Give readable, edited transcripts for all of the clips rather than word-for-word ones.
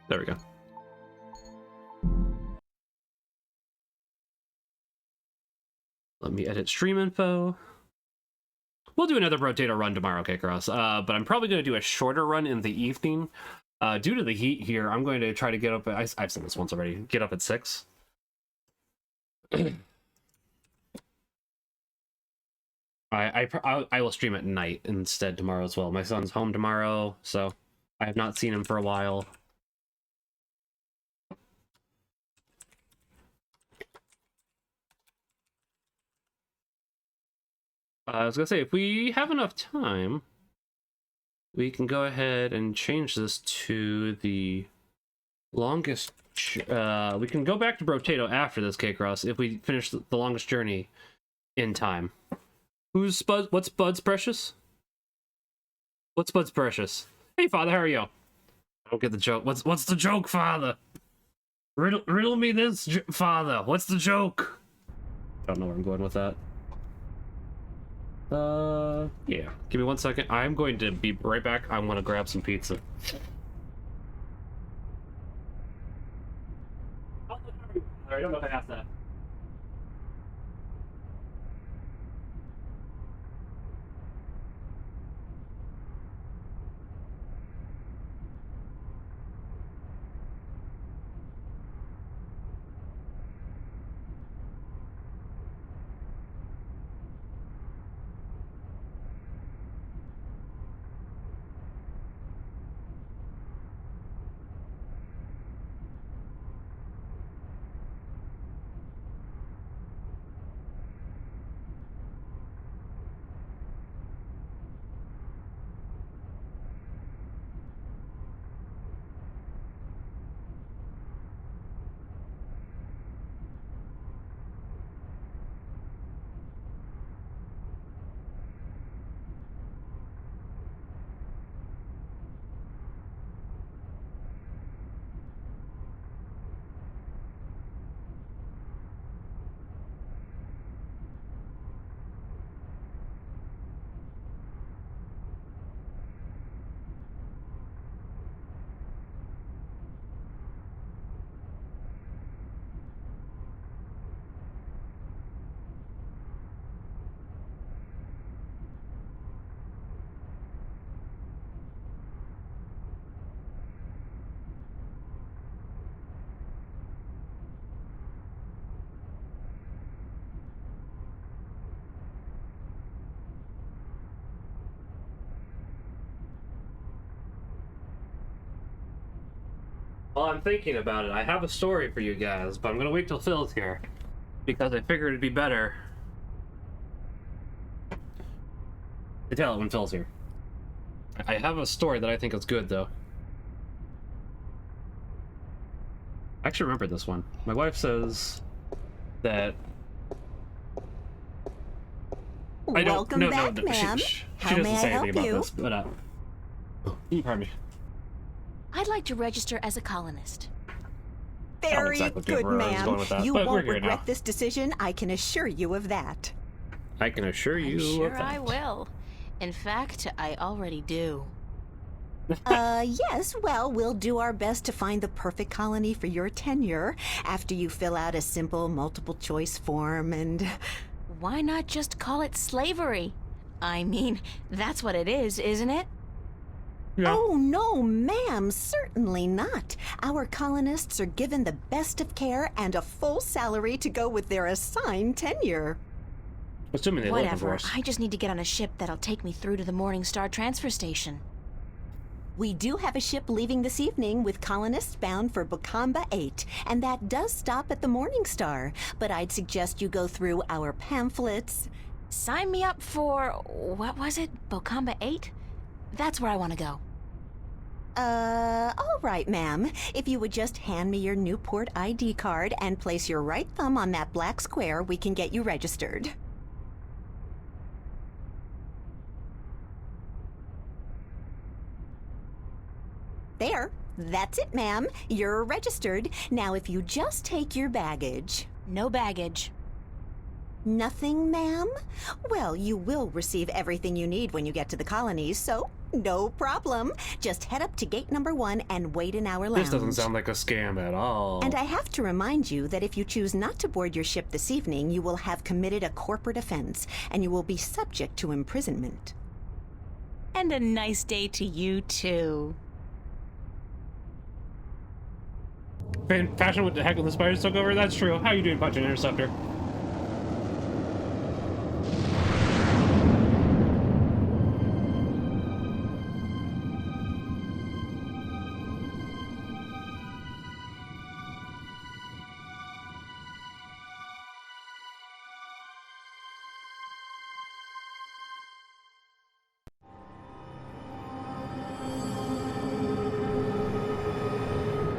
There we go. Let me edit stream info. We'll do another rotator run tomorrow, K-Cross. But I'm probably going to do a shorter run in the evening. Due to the heat here, I'm going to try to get up at... I've said this once already. Get up at 6. I will stream at night instead tomorrow as well. My son's home tomorrow, so I have not seen him for a while. I was gonna say, if we have enough time, we can go ahead and change this to the longest... we can go back to Brotato after this, K-Cross, if we finish the longest journey in time. Who's Spud? What's Bud's Precious? What's Bud's Precious? Hey, Father, how are you? I don't get the joke. What's the joke, Father? Riddle me this, Father. What's the joke? Don't know where I'm going with that. Yeah. Give me 1 second. I'm going to be right back. I'm going to grab some pizza. I don't know if I asked that. Well, I'm thinking about it. I have a story for you guys, but I'm gonna wait till Phil's here because I figured it'd be better to tell it when Phil's here. I have a story that I think is good, though. I actually remember this one. My wife says that... Welcome back, ma'am. How may I help you? This, but, pardon me. I'd like to register as a colonist. Very good, ma'am. You won't regret now. This decision, I can assure you of that. I can assure you Sure of that. I will. In fact, I already do. Yes, well, we'll do our best to find the perfect colony for your tenure after you fill out a simple multiple-choice form and... Why not just call it slavery? I mean, that's what it is, isn't it? Yeah. Oh, no, ma'am, certainly not. Our colonists are given the best of care and a full salary to go with their assigned tenure. Assuming they live, of Whatever, course. I just need to get on a ship that'll take me through to the Morningstar transfer station. We do have a ship leaving this evening with colonists bound for Bokamba 8, and that does stop at the Morningstar. But I'd suggest you go through our pamphlets. Sign me up for, what was it, Bokamba 8? That's where I want to go. All right, ma'am. If you would just hand me your Newport ID card and place your right thumb on that black square, we can get you registered. There. That's it, ma'am. You're registered. Now, if you just take your baggage... No baggage. Nothing, ma'am? Well, you will receive everything you need when you get to the colonies, so No problem. Just head up to gate number 1 and wait in our lounge. This doesn't sound like a scam at all. And I have to remind you that if you choose not to board your ship this evening, you will have committed a corporate offense, and you will be subject to imprisonment. And a nice day to you, too. Fashion with the heck of the spiders took over? That's true. How you doing, Punch and Interceptor?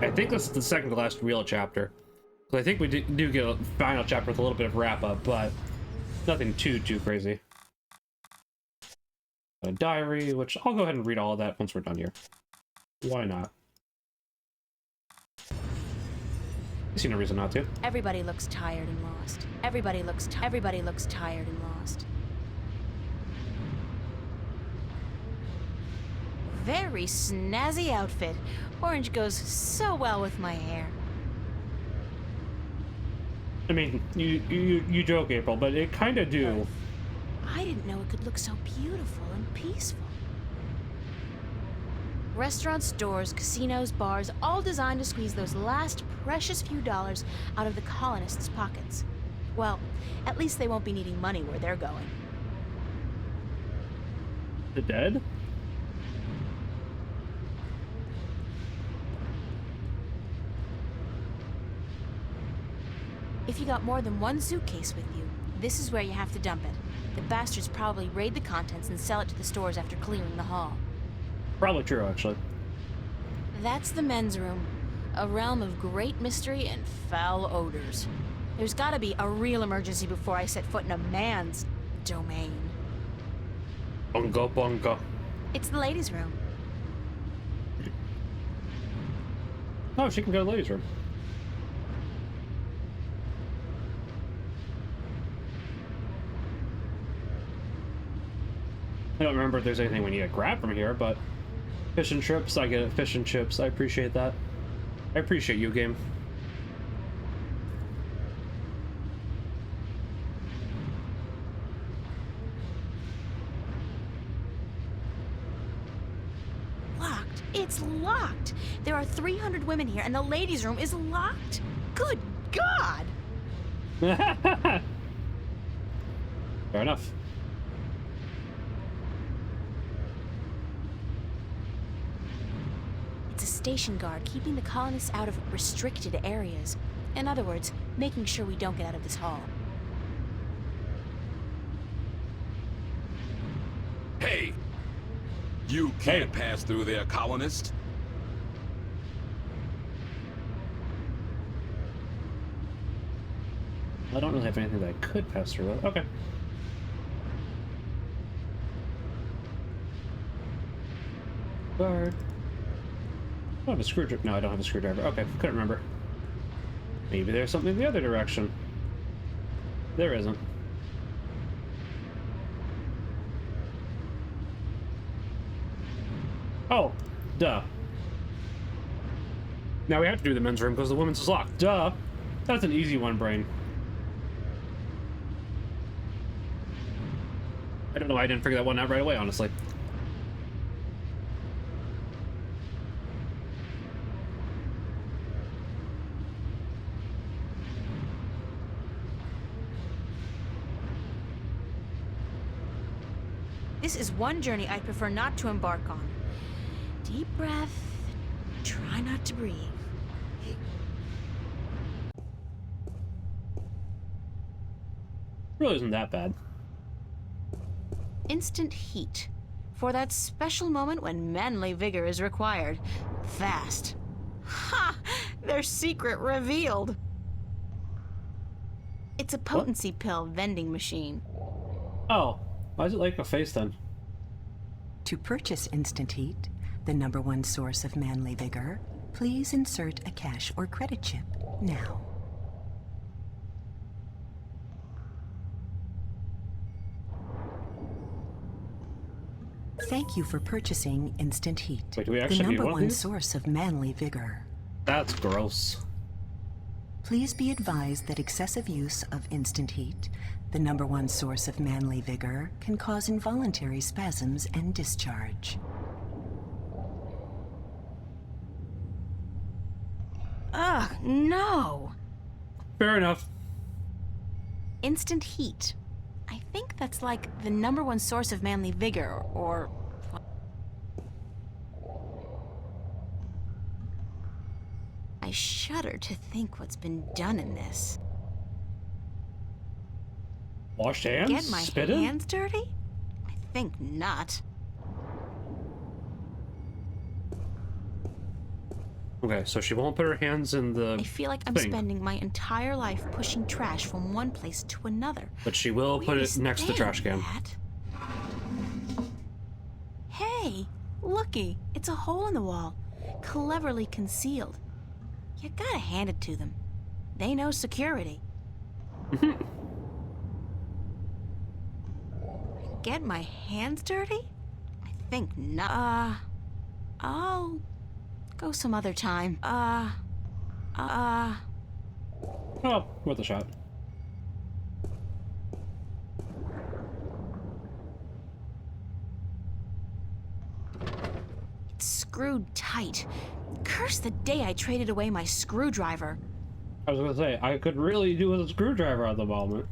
I think this is the second to last real chapter. So I think we do get a final chapter with a little bit of wrap up, but nothing too crazy. A diary, which I'll go ahead and read all of that once we're done here. Why not? I see no reason not to. Everybody looks tired and lost. Everybody looks tired and lost. Very snazzy outfit. Orange goes so well with my hair. I mean, you joke, April, but it kind of do. I didn't know it could look so beautiful and peaceful. Restaurants, stores, casinos, bars, all designed to squeeze those last precious few dollars out of the colonists' pockets. Well, at least they won't be needing money where they're going. The dead? If you got more than one suitcase with you, this is where you have to dump it. The bastards probably raid the contents and sell it to the stores after clearing the hall. Probably true, actually. That's the men's room. A realm of great mystery and foul odors. There's gotta be a real emergency before I set foot in a man's domain. Bunga bunga. It's the ladies' room. Oh, she can go to the ladies' room. I don't remember if there's anything we need to grab from here, but fish and chips, I get it. Fish and chips, I appreciate that. I appreciate you, game. Locked. It's locked. There are 300 women here, and the ladies' room is locked. Good God! Fair enough. It's a station guard keeping the colonists out of restricted areas. In other words, making sure we don't get out of this hall. Hey! You can't pass through there, colonist. I don't really have anything that I could pass through with. Okay. Guard. I have a screwdriver. No, I don't have a screwdriver. Okay, couldn't remember. Maybe there's something in the other direction. There isn't. Oh, duh. Now we have to do the men's room because the women's is locked. Duh. That's an easy one, brain. I don't know why I didn't figure that one out right away, honestly. This is one journey I'd prefer not to embark on. Deep breath. Try not to breathe. Really isn't that bad. Instant heat. For that special moment when manly vigor is required. Fast. Ha! Their secret revealed. It's a potency pill vending machine. Oh, why is it like a face then? To purchase Instant Heat, the #1 source of manly vigor, please insert a cash or credit chip now. Thank you for purchasing Instant Heat, Wait, do we the actually need number one of one these? source of manly vigor. That's gross. Please be advised that excessive use of Instant Heat, the number one source of manly vigor, can cause involuntary spasms and discharge. Ugh, no! Fair enough. Instant Heat. I think that's like the number one source of manly vigor, or... I shudder to think what's been done in this. Washed hands? Get my Spitted? hands dirty? I think not. Okay, so she won't put her hands in the I feel like I'm thing, spending my entire life pushing trash from one place to another. but she will put Where it is next to the trash can. that? Hey, looky, it's a hole in the wall, cleverly concealed. You gotta hand it to them. They know security. Get my hands dirty? I think not. I'll go some other time. Oh, worth a shot. It's screwed tight. Curse the day I traded away my screwdriver. I was gonna say, I could really do with a screwdriver at the moment.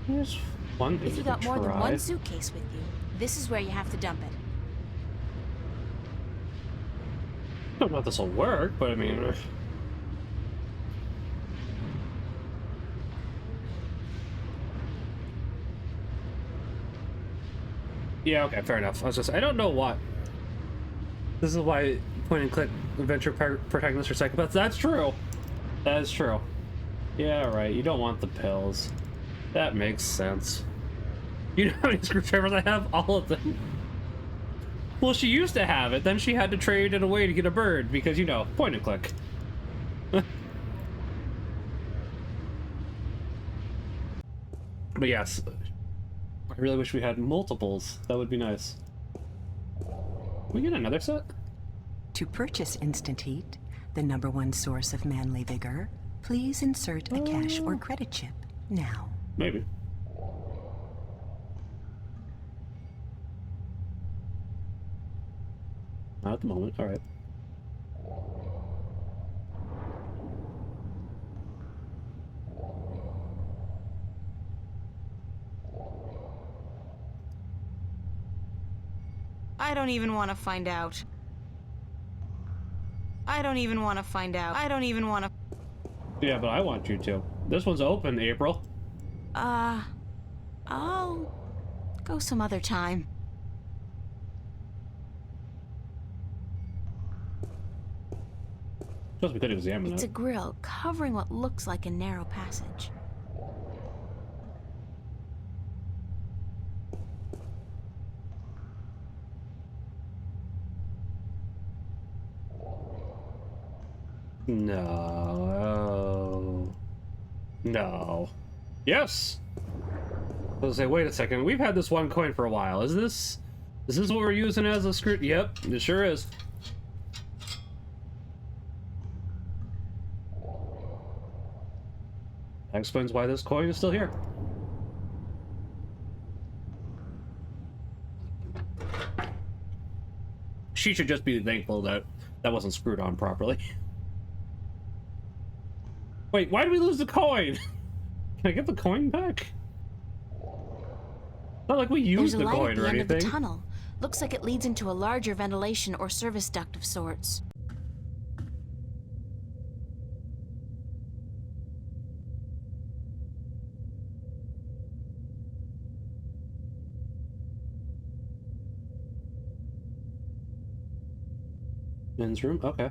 Here's one thing If you we got could more than try. one suitcase with you, this is where you have to dump it. Don't know if this will work, but I mean... Yeah, okay, fair enough. I was just... I don't know what. This is why point-and-click adventure protagonists are psychopaths. That's true! That is true. Yeah, right. You don't want the pills. That makes sense. You know how many screwdrivers I have? All of them. Well, she used to have it, then she had to trade it away to get a bird, because, you know, point and click. But yes, I really wish we had multiples. That would be nice. Can we get another set? To purchase Instant Heat, the number one source of manly vigor, please insert a cash or credit chip now. Maybe. Not at the moment, alright. I don't even want to find out. I don't even want to find out. I don't even want to... Yeah, but I want you to. This one's open, April. I'll go some other time. Just we could examine It's a it. grill covering what looks like a narrow passage. No. No. Yes! I was gonna say, wait a second. We've had this one coin for a while. Is this what we're using as a screw? Yep, it sure is. That explains why this coin is still here. She should just be thankful that that wasn't screwed on properly. Wait, why did we lose the coin? Can I get the coin back? Not like we used There's a the light coin at the or end of the anything. tunnel. Looks like it leads into a larger ventilation or service duct of sorts. Men's room? Okay.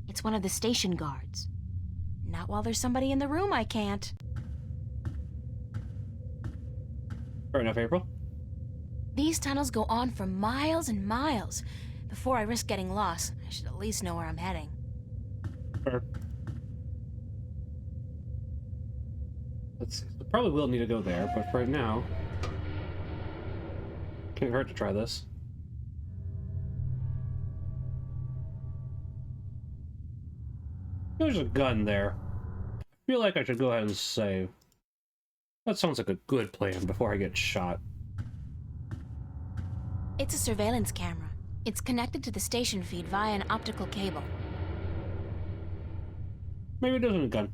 It's one of the station guards. Not while there's somebody in the room, I can't. Fair enough, April. These tunnels go on for miles and miles. Before I risk getting lost, I should at least know where I'm heading. Fair. Let's see. We probably will need to go there, but for right now, can't hurt to try this. There's a gun there. I feel like I should go ahead and save. That sounds like a good plan before I get shot. It's a surveillance camera. It's connected to the station feed via an optical cable. Maybe it isn't a gun.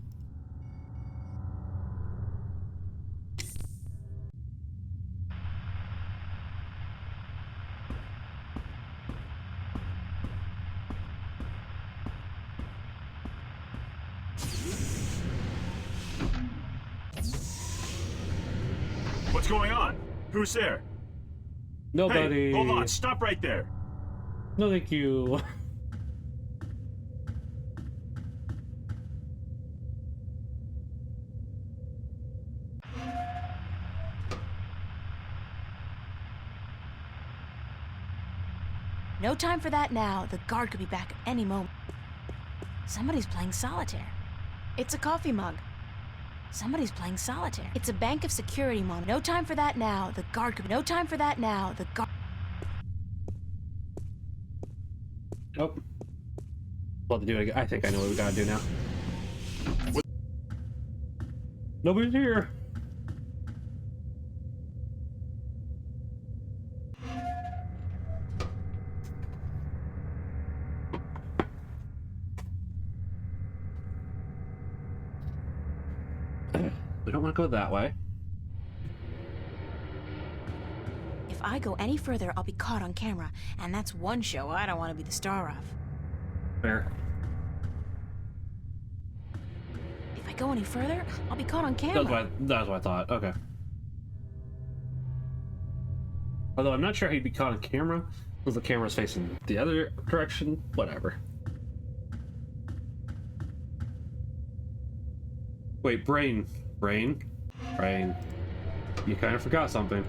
What's going on? Who's there? Nobody. Hey, hold on, stop right there. No, thank you. No time for that now. The guard could be back at any moment. Somebody's playing solitaire. It's a coffee mug. Somebody's playing solitaire. It's a bank of security moment. No time for that now. The guard could be... No time for that now. The guard... Nope. We'll have to do it again. I think I know what we gotta do now. Nobody's here. We don't want to go that way. If I go any further, I'll be caught on camera. And that's one show I don't want to be the star of. Fair. If I go any further, I'll be caught on camera. That's what I thought. Okay. Although I'm not sure he'd be caught on camera, because the camera's facing the other direction. Whatever. Wait, brain. Brain? Brain. You kind of forgot something.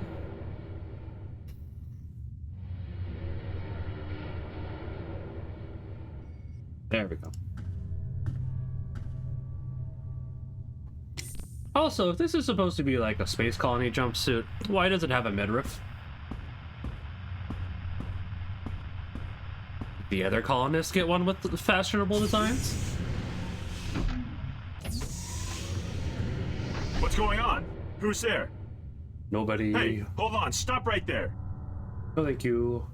There we go. Also, if this is supposed to be like a space colony jumpsuit, why does it have a midriff? The other colonists get one with the fashionable designs? What's going on? Who's there? Nobody. Hey, hold on, stop right there. No, thank you.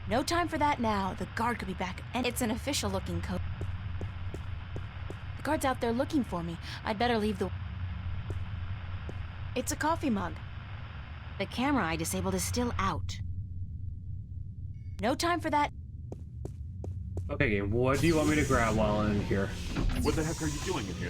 No time for that now. The guard could be back. And it's an official-looking coat. The guard's out there looking for me. I'd better leave the... It's a coffee mug. The camera I disabled is still out. No time for that. Okay, game. What do you want me to grab while I'm in here? What the heck are you doing in here?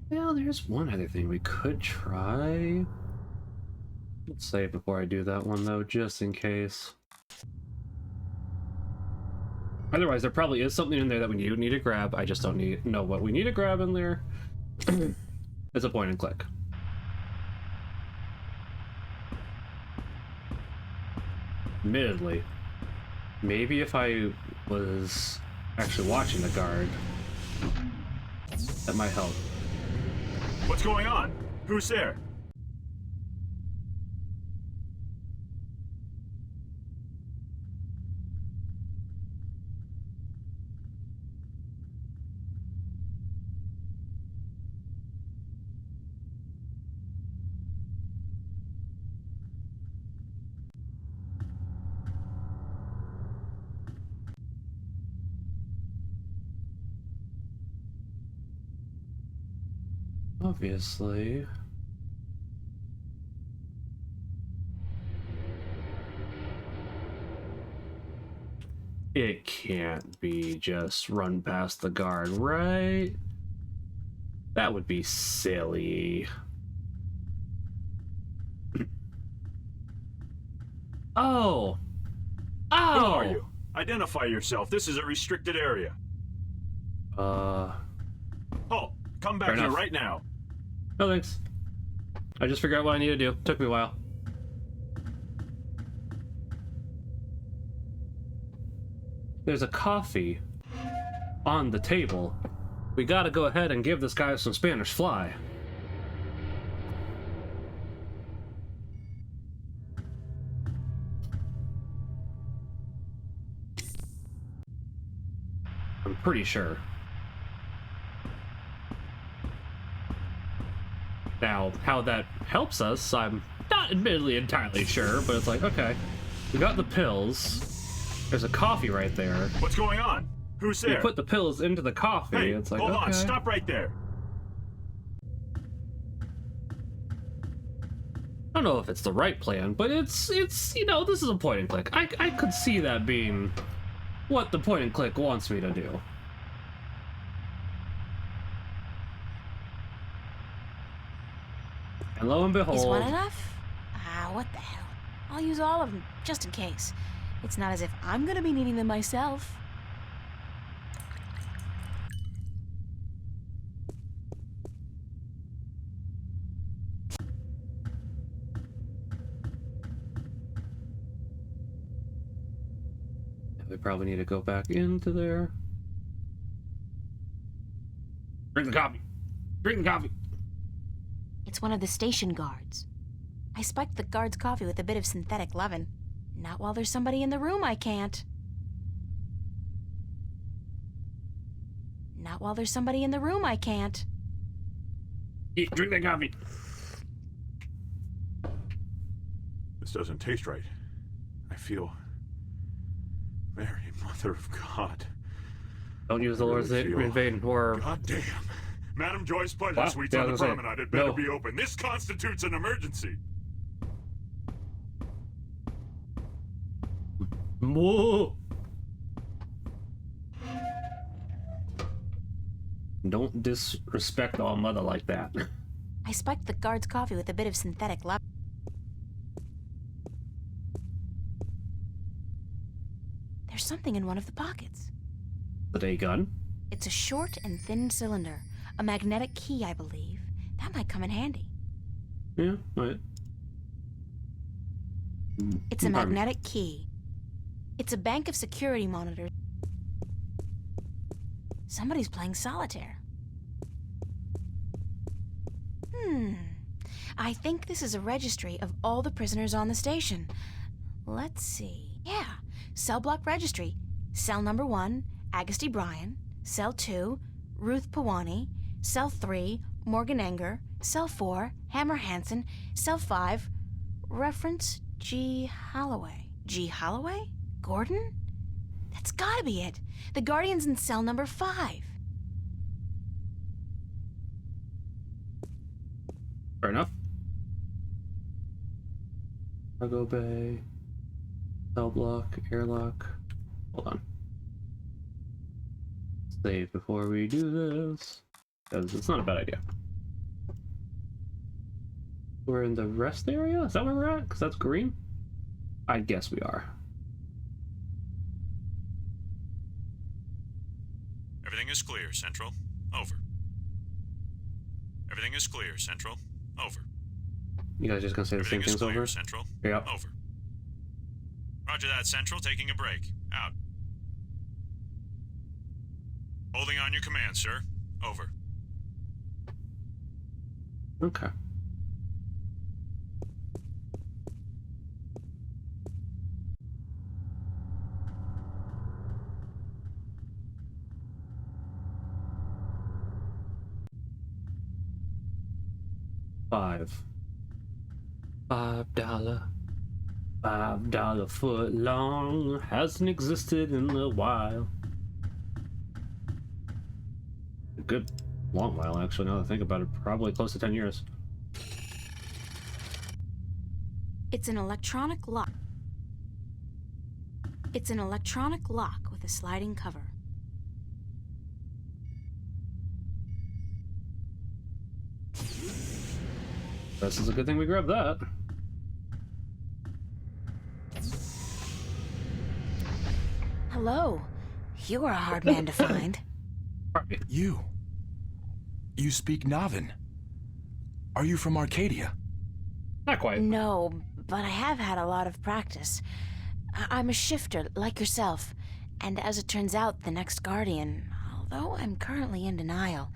Well, there's one other thing we could try. Let's save before I do that one, though, just in case. Otherwise, there probably is something in there that we need to grab. I just don't know what we need to grab in there. It's a point and click. Admittedly, maybe if I was actually watching the guard, that might help. What's going on? Who's there? Obviously. It can't be just run past the guard, right? That would be silly. Oh! Who are Oh! you? Identify yourself. This is a restricted area. Halt! Come back Fair here enough. right now. No thanks. I just figured out what I need to do. Took me a while. There's a coffee on the table. We gotta go ahead and give this guy some Spanish fly. I'm pretty sure. Now, how that helps us, I'm not admittedly entirely sure, but it's like, okay, we got the pills. There's a coffee right there. What's going on? Who's You there? put the pills into the coffee. Hey, It's like, hold okay. on. Stop right there. I don't know if it's the right plan, but it's you know, this is a point and click. I could see that being what the point and click wants me to do. And lo and behold, Is one enough? Ah, what the hell. I'll use all of them, just in case. It's not as if I'm gonna be needing them myself. we probably need to go back into there. Drink the coffee. Drink the coffee. It's one of the station guards. I spiked the guard's coffee with a bit of synthetic leaven. Not while there's somebody in the room, I can't. Not while there's somebody in the room, I can't. Drink that coffee. This doesn't taste right. I feel... Mary, Mother of God. Don't use the Lord's really name feel- in vain, or... God damn. Madam Joy's pleasure Wow, suites yeah, on I the was gonna say, promenade had better no. be open. This constitutes an emergency. Whoa. Don't disrespect our mother like that. I spiked the guard's coffee with a bit of synthetic leaven. There's something in one of the pockets. The day gun. It's a short and thin cylinder. A magnetic key, I believe. That might come in handy. Yeah, right. It's a Pardon me. magnetic key. It's a bank of security monitors. Somebody's playing solitaire. I think this is a registry of all the prisoners on the station. Let's see. Yeah, cell block registry. Cell number 1, Agusty Bryan. Cell 2, Ruth Pawani. Cell 3, Morgan Enger. Cell 4, Hammer Hansen. Cell 5, reference G. Holloway. G. Holloway? Gordon? That's gotta be it. The Guardian's in cell number 5. Fair enough. Cargo bay. Cell block. Airlock. Hold on. Save before we do this. Because it's not a bad idea. We're in the rest area? Is that where we're at? Because that's green? I guess we are. Everything is clear, Central. Over. Everything is clear, Central. Over. You guys just gonna say the same Everything is things clear, over? Central. Yep. Over. Roger that, Central. Taking a break. Out. Holding on your command, sir. Over. Okay. $5. $5 foot long hasn't existed in a while. A good long while, actually, now that I think about it. Probably close to 10 years. It's an electronic lock. It's an electronic lock with a sliding cover. This is a good thing we grabbed that. Hello. You are a hard man to find. You speak Navin. Are you from Arcadia? Not quite. No, but I have had a lot of practice. I'm a shifter, like yourself. And as it turns out, the next guardian, although I'm currently in denial.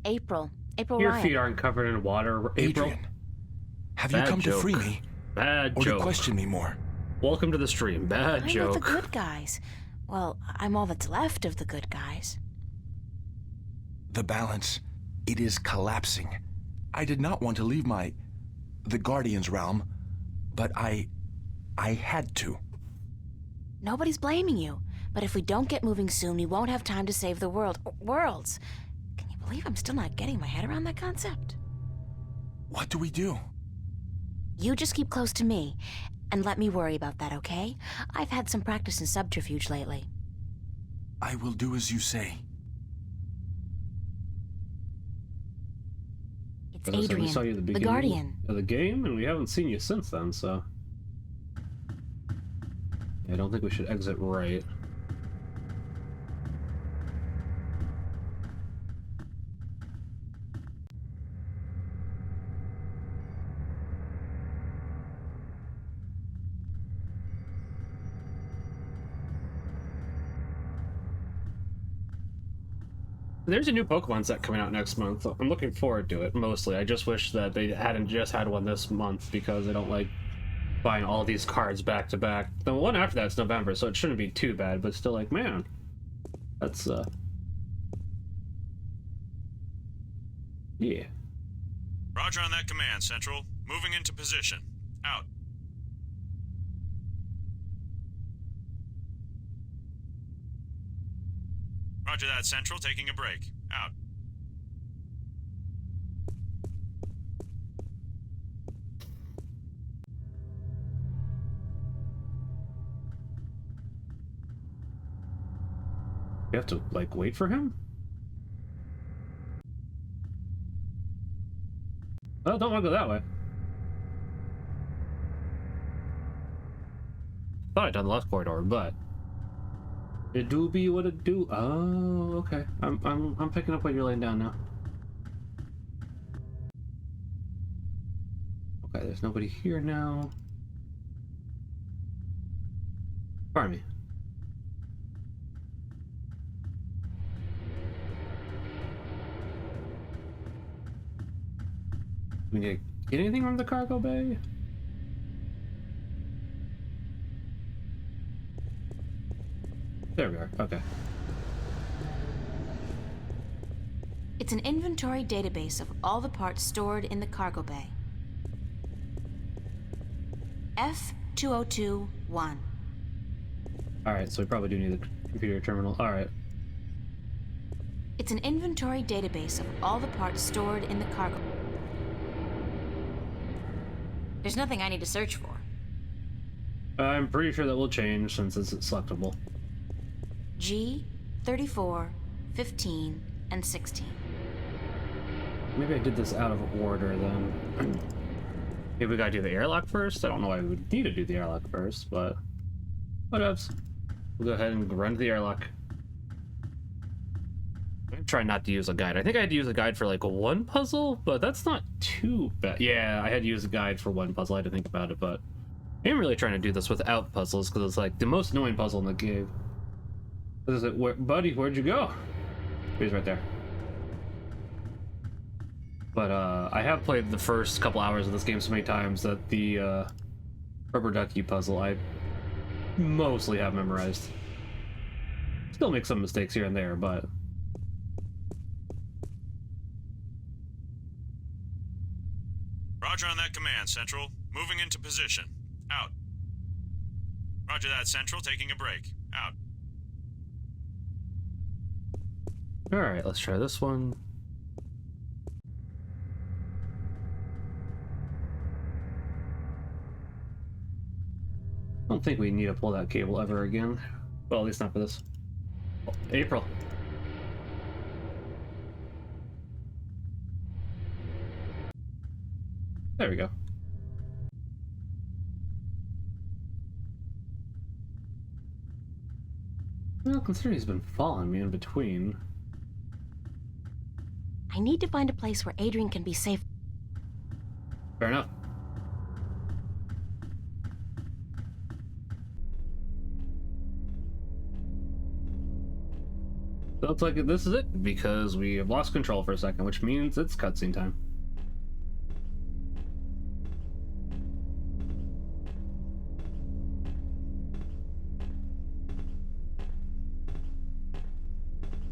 April Your Ryan. feet aren't covered in water, April. Adrian, have Bad you come joke. to free me? Bad Or joke. to question me more? Welcome to the stream. Bad I'm joke. with the good guys. Well, I'm all that's left of the good guys. The balance, it is collapsing. I did not want to leave the Guardian's realm, but I had to. Nobody's blaming you. But if we don't get moving soon, we won't have time to save the world. Worlds. Can you believe I'm still not getting my head around that concept? What do we do? You just keep close to me, and let me worry about that, okay? I've had some practice in subterfuge lately. I will do as you say. It's As I said, Adrian, we saw you at the the beginning Guardian. of the game, and we haven't seen you since then, so... I don't think we should exit right. There's a new Pokemon set coming out next month. I'm looking forward to it, mostly. I just wish that they hadn't just had one this month, because I don't like buying all these cards back to back. The one after that's November, so it shouldn't be too bad, but still, like, man. That's, yeah. Roger on that command, Central. Moving into position. Out. Roger that, Central. Taking a break. Out. You have to, like, wait for him? Oh, don't want to go that way. Thought I'd done the left corridor, but it do be what it do. Oh, okay. I'm picking up what you're laying down now. Okay, there's nobody here now. Pardon me. We need to get anything from the cargo bay? There we are. Okay. It's an inventory database of all the parts stored in the cargo bay. F2021. Alright, so we probably do need the computer terminal. Alright. It's an inventory database of all the parts stored in the cargo. There's nothing I need to search for. I'm pretty sure that will change since it's selectable. G, 34, 15, and 16. Maybe I did this out of order then. Maybe we gotta do the airlock first? I don't know why we would need to do the airlock first, but whatevs. We'll go ahead and run to the airlock. I'm trying not to use a guide. I think I had to use a guide for like one puzzle, but that's not too bad. Yeah, I had to use a guide for one puzzle. I had to think about it, but I'm really trying to do this without puzzles because it's like the most annoying puzzle in the game. What is it? Buddy, where'd you go? He's right there. But I have played the first couple hours of this game so many times that the rubber ducky puzzle I mostly have memorized. Still make some mistakes here and there, but Roger on that command, Central. Moving into position. Out. Roger that, Central. Taking a break. Out. alright, let's try this one. I don't think we need to pull that cable ever again. Well, at least not for this. Oh, April. There we go. Well, considering he's been following me in between. I need to find a place where Adrian can be safe. Fair enough. So it's like this is it, because we have lost control for a second, which means it's cutscene time.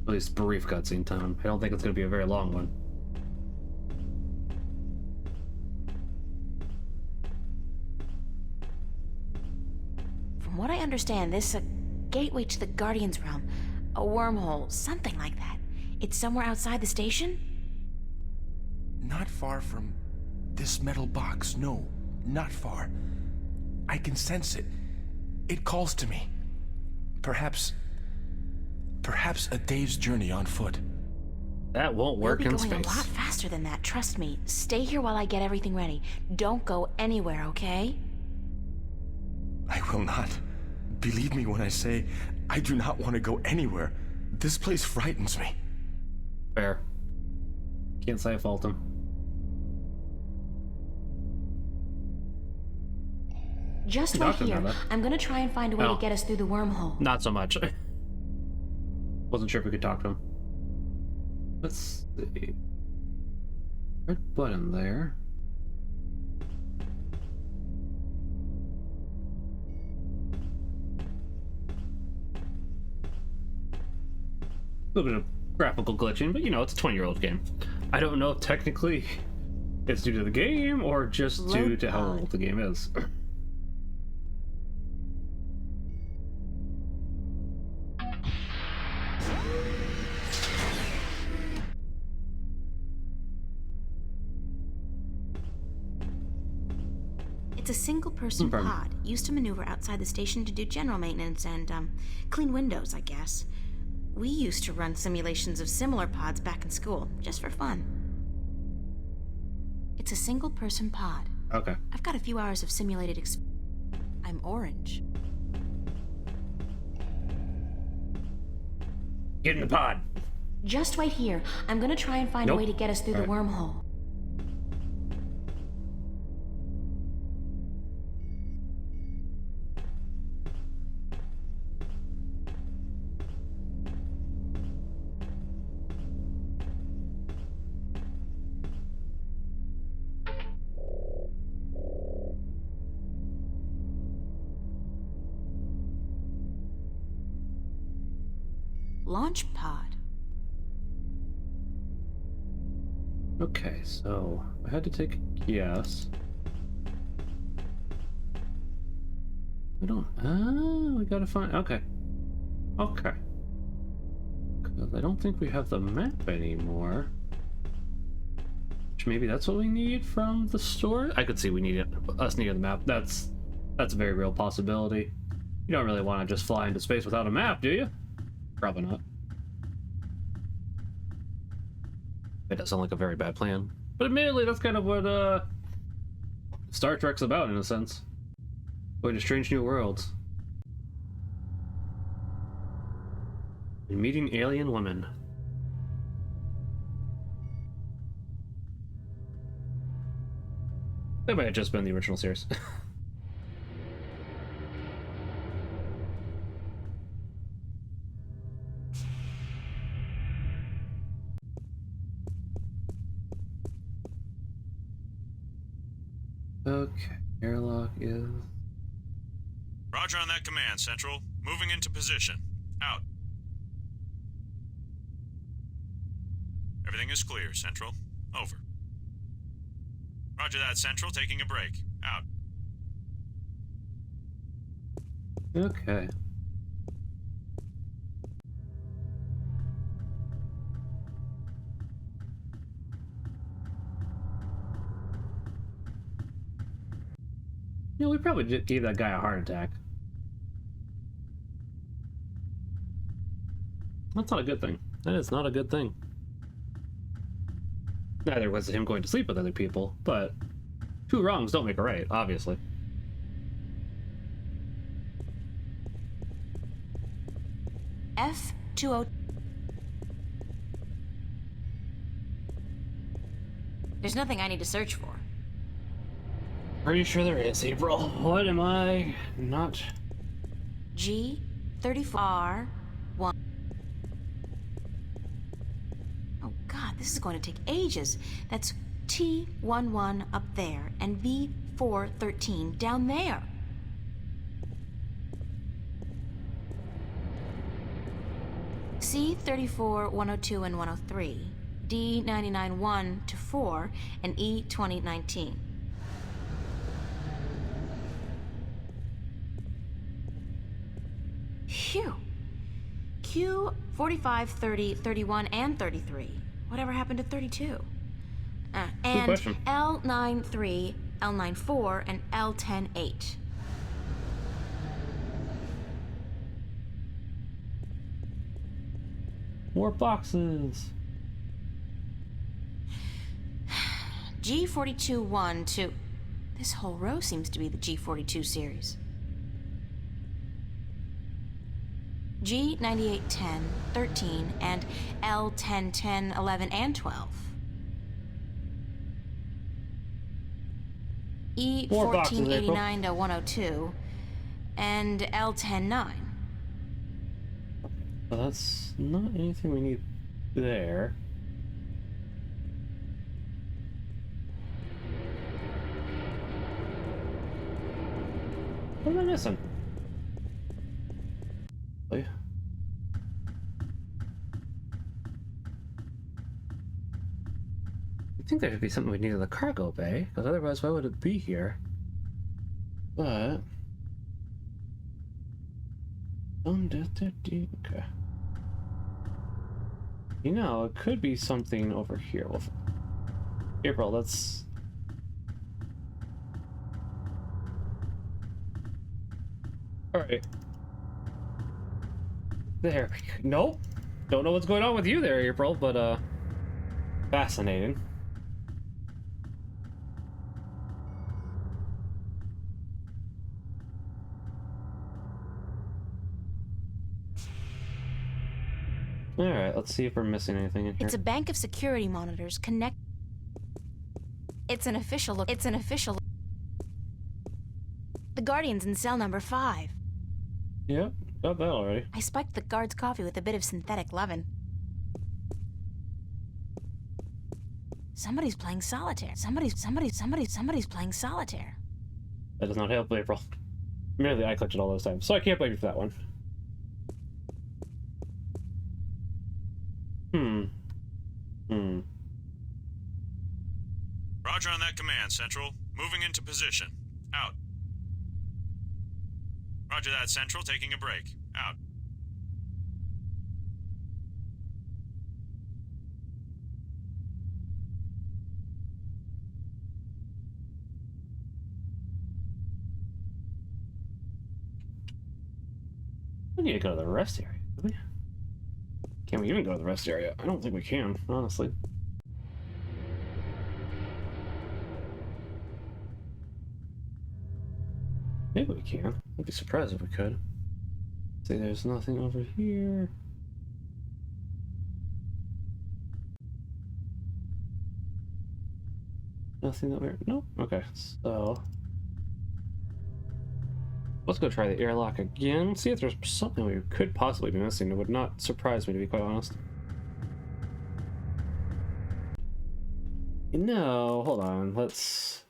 At least brief cutscene time. I don't think it's going to be a very long one. From what I understand, this is a gateway to the Guardian's realm. A wormhole, something like that. It's somewhere outside the station? Not far from this metal box. No, not far. I can sense it. It calls to me. Perhaps a day's journey on foot. That won't work in We'll be space. going a lot faster than that, trust me. Stay here while I get everything ready. Don't go anywhere, okay? I will not. Believe me when I say I do not want to go anywhere. This place frightens me. Fair. Can't say I fault him. Just wait here. I'm gonna try and find a way to get us through the wormhole. Not so much. Wasn't sure if we could talk to him. Let's see. Red button there. A little bit of graphical glitching, but you know, it's a 20-year-old game. I don't know if technically it's due to the game or just due to how old the game is. It's a single-person pod, used to maneuver outside the station to do general maintenance and, clean windows, I guess. We used to run simulations of similar pods back in school, just for fun. It's a single-person pod. Okay. I've got a few hours of simulated I'm orange. Get in the pod. Just wait here. I'm gonna try and find a way to get us through the wormhole. Launch pod. Okay, so I had to take a guess. I don't. We gotta find. Okay. Okay. Because I don't think we have the map anymore. Which maybe that's what we need from the store. I could see we need it. Us needing the map. That's a very real possibility. You don't really want to just fly into space without a map, do you? Probably not. It does sound like a very bad plan. But admittedly, that's kind of what Star Trek's about, in a sense. Going to strange new worlds. And meeting alien women. That might have just been the original series. Okay, airlock is... Roger on that command, Central. Moving into position. Out. Everything is clear, Central. Over. Roger that, Central. Taking a break. Out. Okay. You know, we probably just gave that guy a heart attack. That's not a good thing. That is not a good thing. Neither was him going to sleep with other people, but two wrongs don't make a right, obviously. F20. There's nothing I need to search for. Are you sure there is, April? What am I not? G34R1. Oh god, this is going to take ages. That's T11 up there and V413 down there. C34, 102, and 103. D99 1 to 4 and E2019. Phew. Q 45, 30, 31, and 33. Whatever happened to 32? And question. L93, L94, and L108. More boxes. G42 1 to... This whole row seems to be the G42 series. G98 10, 13, and L10 10, 11, and 12. More boxes, E14 April. 89 to 102, and L10 9. Well, that's not anything we need there. What am I missing? Oh, yeah. I think there should be something we need in the cargo bay, because otherwise why would it be here? But... Okay. You know, it could be something over here. Well, April, let's... Alright. There. Nope. Don't know what's going on with you there, April, but, fascinating. Alright, let's see if we're missing anything in here. It's a bank of security monitors connect. It's an official look. It's an official. The Guardian's in cell number 5. Yep, got that already. I spiked the guard's coffee with a bit of synthetic leaven. Somebody's playing solitaire. Somebody's playing solitaire. That does not help, April. Merely I clicked it all those times, so I can't blame you for that one. Roger on that command, Central. Moving into position. Out. Roger that, Central. Taking a break. Out. We need to go to the rest area, do we? Can we even go to the rest area? I don't think we can, honestly. Maybe we can. I'd be surprised if we could. See, there's nothing over here. Nothing that we're... Nope. Okay, so... Let's go try the airlock again. See if there's something we could possibly be missing. It would not surprise me, to be quite honest. No, hold on. Let's...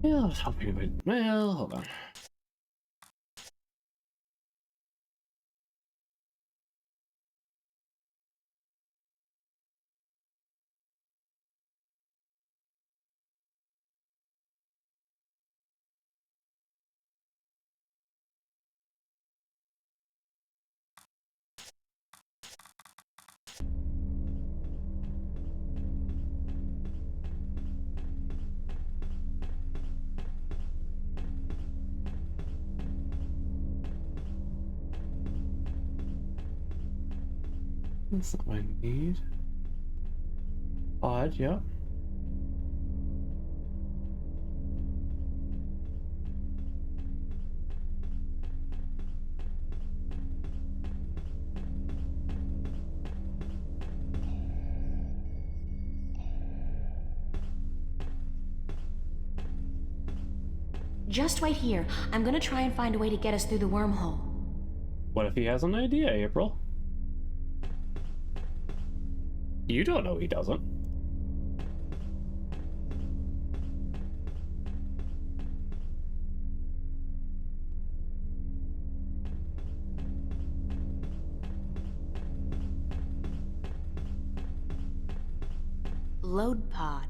Yeah, I was hoping we'd... Well, hold on. That's not what I need. Odd, yep. Just wait here. I'm gonna try and find a way to get us through the wormhole. What if he has an idea, April? You don't know he doesn't. Load pod.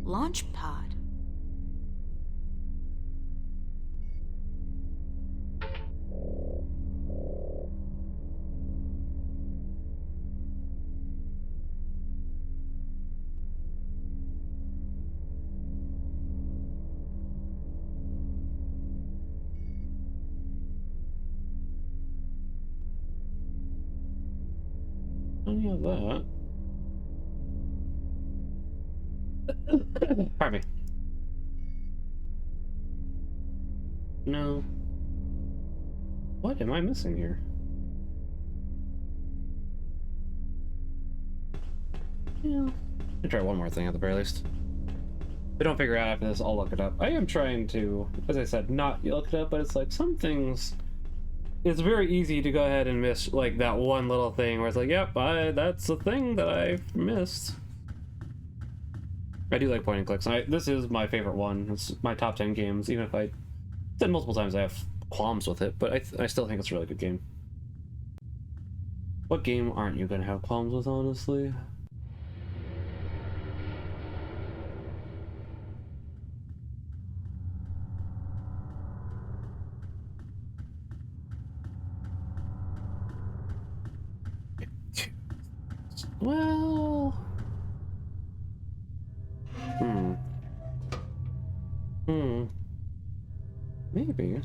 Launch pod. Any of that. Pardon me. No. What am I missing here? Yeah. I'll try one more thing at the very least. If I don't figure it out after this, I'll look it up. I am trying to, as I said, not look it up, but it's like some things. It's very easy to go ahead and miss like that one little thing where it's like, yep, that's the thing that I missed. I do like point and clicks. This is my favorite one. It's my top 10 games, even if I said multiple times I have qualms with it, but I still think it's a really good game. What game aren't you gonna have qualms with, honestly? Well... Maybe.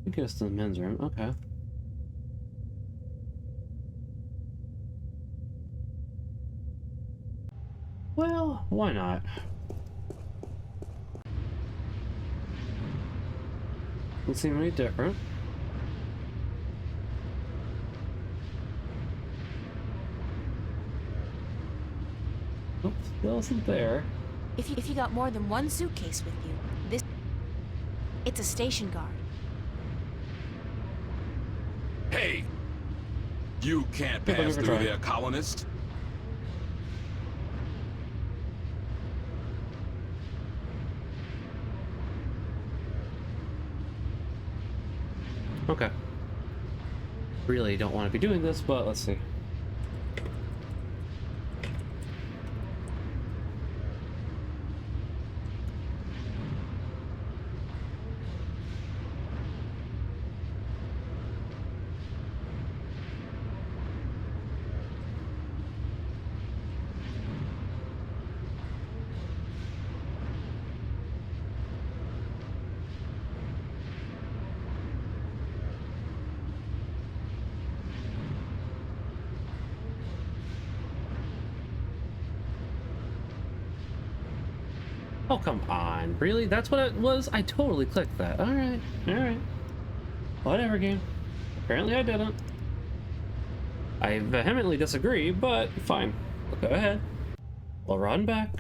I guess the men's room, okay. Well, why not? Doesn't seem any different. Oh, still isn't there. If you got more than one suitcase with you, it's a station guard. Hey! You can't pass through there, colonist. Okay. Really don't want to be doing this, but let's see. Oh, come on. Really? That's what it was? I totally clicked that. Alright. Alright. Whatever, game. Apparently I didn't. I vehemently disagree, but fine. Go ahead. We'll run back.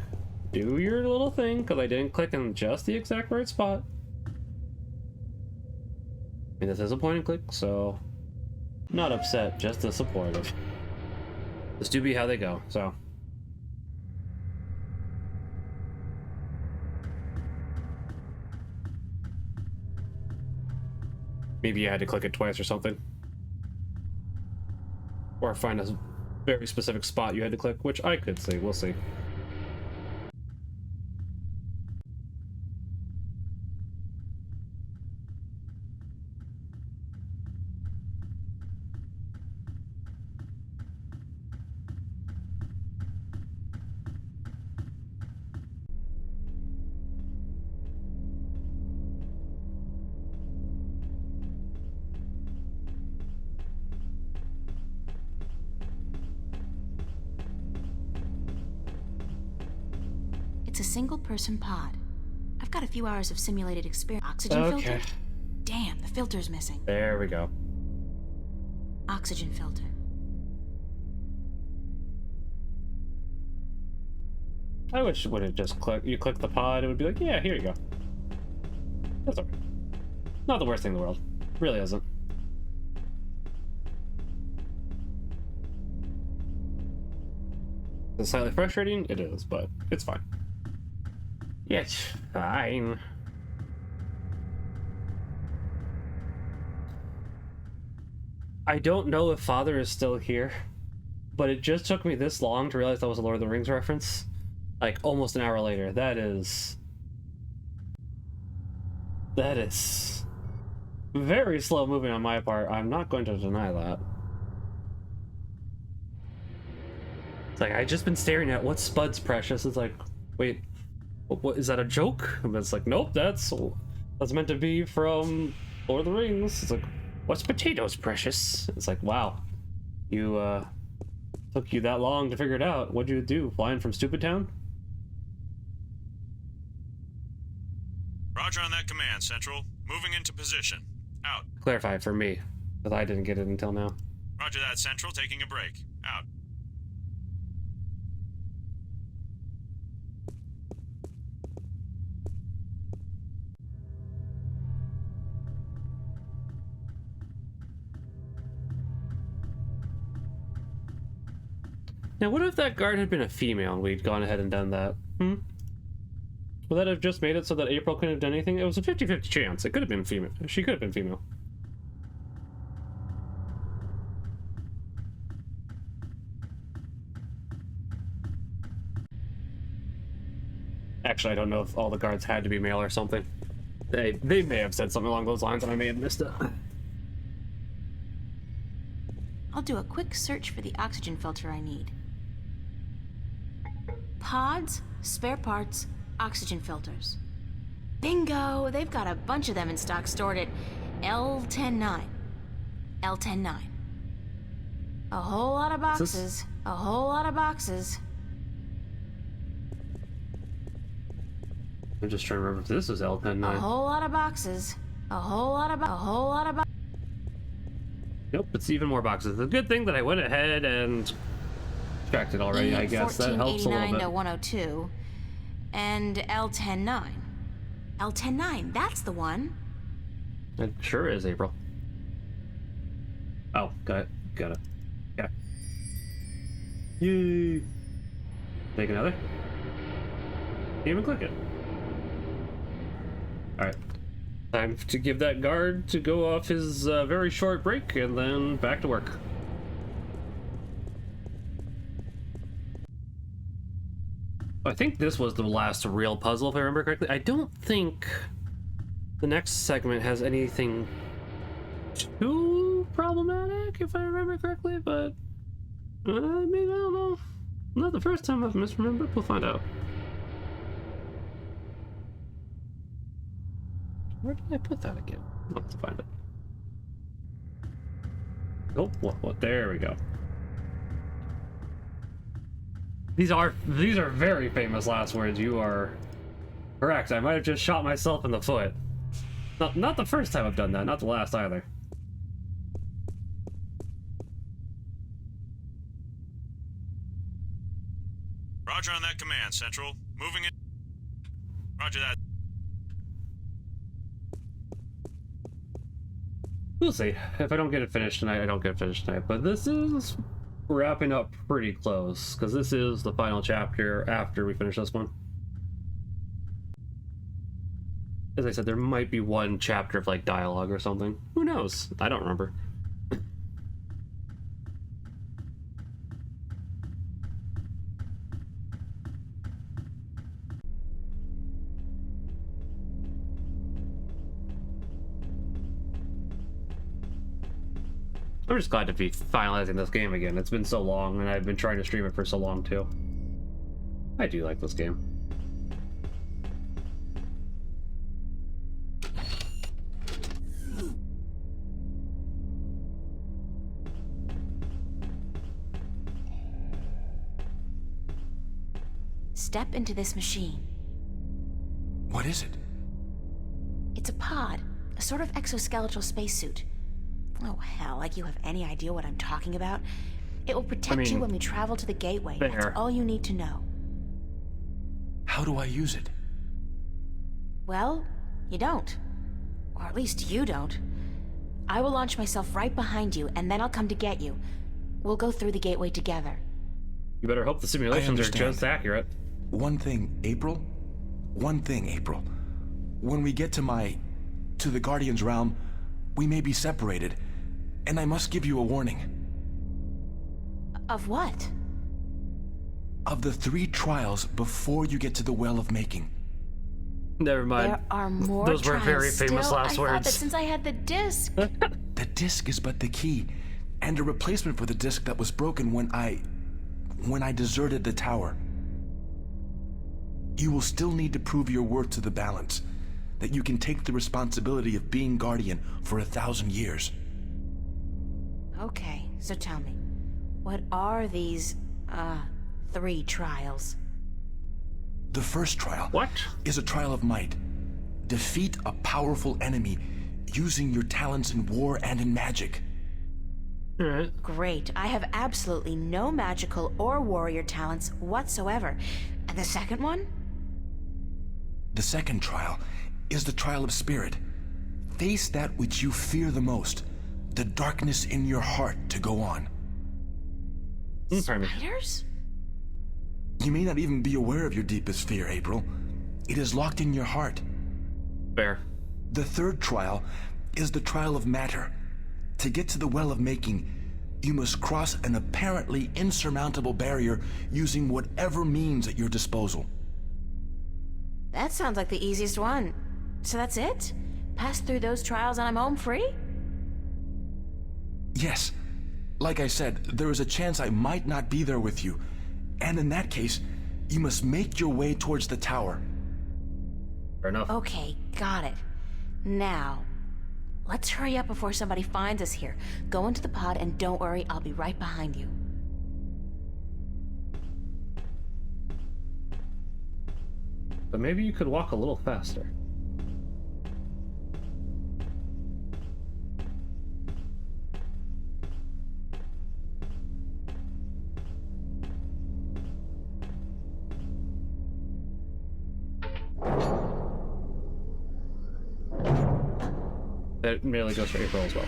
Do your little thing, because I didn't click in just the exact right spot. And this is a point and click, so... Not upset, just disappointed. This do be how they go, so... Maybe you had to click it twice or something. Or find a very specific spot you had to click, which I could see. We'll see. It's a single-person pod. I've got a few hours of simulated experience. Oxygen filter? Damn, the filter's missing. There we go. Oxygen filter. I wish it would have just you click the pod, it would be like, yeah, here you go. That's okay. Not the worst thing in the world. Really isn't. It's slightly frustrating, it is, but it's fine. Yeah, it's fine. I don't know if Father is still here, but it just took me this long to realize that was a Lord of the Rings reference. Like, almost an hour later. That is very slow moving on my part. I'm not going to deny that. It's like, I just been staring at what's Spud's precious. It's like, wait, what is that a joke? And it's like, nope, that's meant to be from Lord of the Rings. It's like, what's potatoes precious? It's like, wow, you took you that long to figure it out. What'd you do? Flying from Stupid Town? Roger on that command, Central. Moving into position. Out. Clarify for me, because I didn't get it until now. Roger that, Central. Taking a break. Out. Now, what if that guard had been a female and we'd gone ahead and done that? Would that have just made it so that April couldn't have done anything? It was a 50-50 chance. It could have been female. She could have been female. Actually, I don't know if all the guards had to be male or something. They may have said something along those lines and I may have missed it. I'll do a quick search for the oxygen filter I need. Pods, spare parts, oxygen filters. Bingo! They've got a bunch of them in stock stored at L109. L109. A whole lot of boxes. A whole lot of boxes. I'm just trying to remember if this is L109. A whole lot of boxes. A whole lot of boxes. Nope, it's even more boxes. It's a good thing that I went ahead and tracked it already, I guess. That helps a little bit. 102 and L109. L109, that's the one. It sure is, April. Oh, got it. Yeah. Yay! Take another. Can't even click it. Alright. Time to give that guard to go off his very short break and then back to work. I think this was the last real puzzle, if I remember correctly. I don't think the next segment has anything too problematic, if I remember correctly, but I mean, I don't know. Not the first time I've misremembered. We'll find out. Where did I put that again? I'll have to find it. Oh, what? There we go. These are very famous last words. You are correct. I might have just shot myself in the foot. Not the first time I've done that. Not the last either. Roger on that command, Central. Moving in. Roger that. We'll see. If I don't get it finished tonight, I don't get it finished tonight. But this is wrapping up pretty close, because this is the final chapter after we finish this one. As I said, there might be one chapter of like dialogue or something. Who knows? I don't remember. I'm just glad to be finalizing this game again. It's been so long, and I've been trying to stream it for so long, too. I do like this game. step into this machine. What is it? It's a pod, a sort of exoskeletal spacesuit. Oh, hell, like you have any idea what I'm talking about. It will protect you when we travel to the gateway. Fair. That's all you need to know. How do I use it? Well, you don't. Or at least you don't. I will launch myself right behind you, and then I'll come to get you. We'll go through the gateway together. You better hope the simulations are understand. just accurate. One thing, April. When we get to the Guardian's realm, we may be separated, and I must give you a warning. Of what? Of the 3 trials before you get to the Well of Making. Never mind. There are more Those were trials very famous still? last I thought that words. since I had the disc. The disc is but the key, and a replacement for the disc that was broken when I deserted the tower. You will still need to prove your worth to the balance, that you can take the responsibility of being Guardian for 1,000 years. Okay, so tell me, what are these, 3 trials? The first trial What? is a trial of might. Defeat a powerful enemy using your talents in war and in magic. Alright. Great, I have absolutely no magical or warrior talents whatsoever. And the second one? The second trial is the trial of spirit. Face that which you fear the most, the darkness in your heart to go on. Spiders? You may not even be aware of your deepest fear, April. It is locked in your heart. Fair. The third trial is the trial of matter. To get to the Well of Making, you must cross an apparently insurmountable barrier using whatever means at your disposal. That sounds like the easiest one. So that's it? Pass through those trials and I'm home free? Yes. Like I said, there is a chance I might not be there with you. And in that case, you must make your way towards the tower. Fair enough. Okay, got it. Now, let's hurry up before somebody finds us here. Go into the pod and don't worry, I'll be right behind you. But maybe you could walk a little faster. That merely goes for April as well.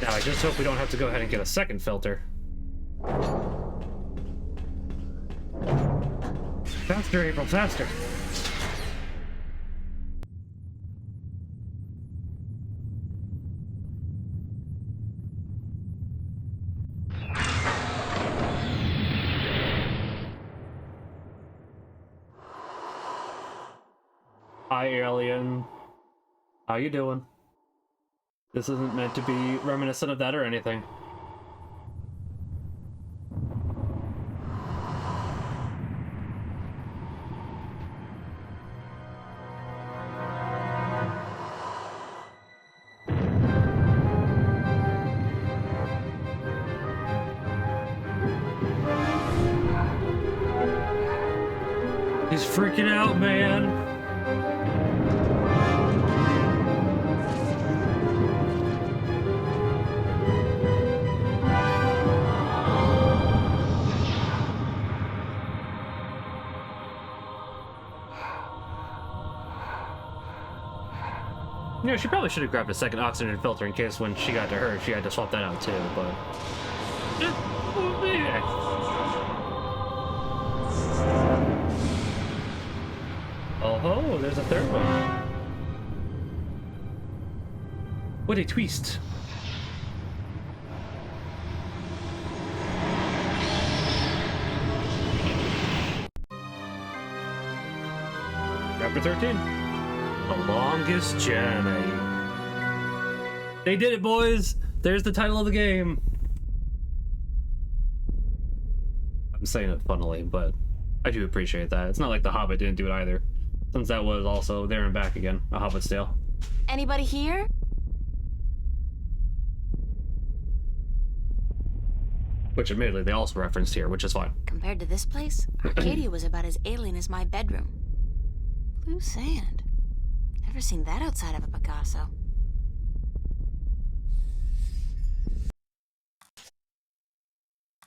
Now, I just hope we don't have to go ahead and get a second filter. Faster, April, faster! Hi, alien. How you doing? This isn't meant to be reminiscent of that or anything. He's freaking out, man. You know, she probably should have grabbed a second oxygen filter in case when she got to her, she had to swap that out too, but... Oh ho, there's a third one. What a twist. Chapter 13. The Longest Journey. They did it, boys! There's the title of the game. I'm saying it funnily, but I do appreciate that. It's not like The Hobbit didn't do it either, since that was also there and back again, A Hobbit's Tale. Anybody here? which admittedly they also referenced here, which is fine. Compared to this place, Arcadia was about as alien as my bedroom. Blue sand. Never seen that outside of a Picasso.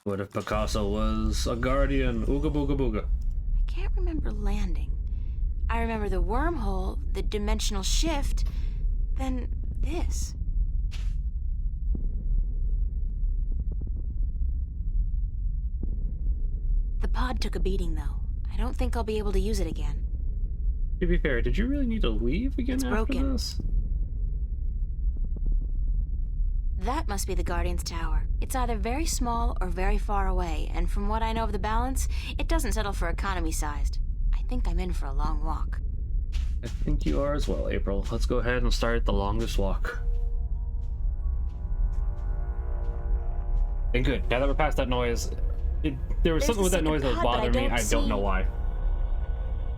What if Picasso was a guardian? Ooga booga booga. I can't remember landing. I remember the wormhole, the dimensional shift, then this. The pod took a beating, though. I don't think I'll be able to use it again. To be fair, did you really need to leave again It's after broken. this? That must be the Guardian's Tower. It's either very small or very far away, and from what I know of the balance, it doesn't settle for economy-sized. I think I'm in for a long walk. I think you are as well, April. Let's go ahead and start the longest walk. And good, now that we're past that noise, there was There's something the with that second noise that was pod, but I bothering me. don't I don't know see- why.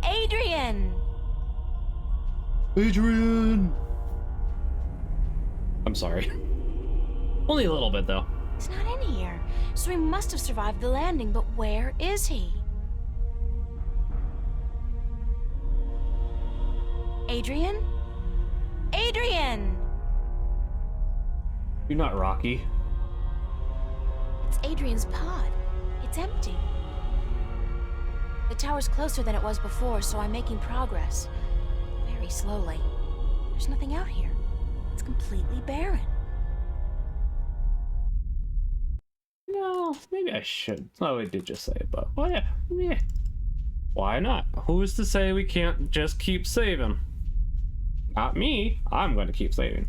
Adrian! Adrian! I'm sorry. Only a little bit, though. He's not in here, so he must have survived the landing, but where is he? Adrian? Adrian! You're not Rocky. It's Adrian's pod. It's empty. The tower's closer than it was before, so I'm making progress. Very slowly. There's nothing out here. It's completely barren. No, maybe I should. Oh, I did just say it, but well, yeah. Why not? Who's to say we can't just keep saving? Not me. I'm going to keep saving.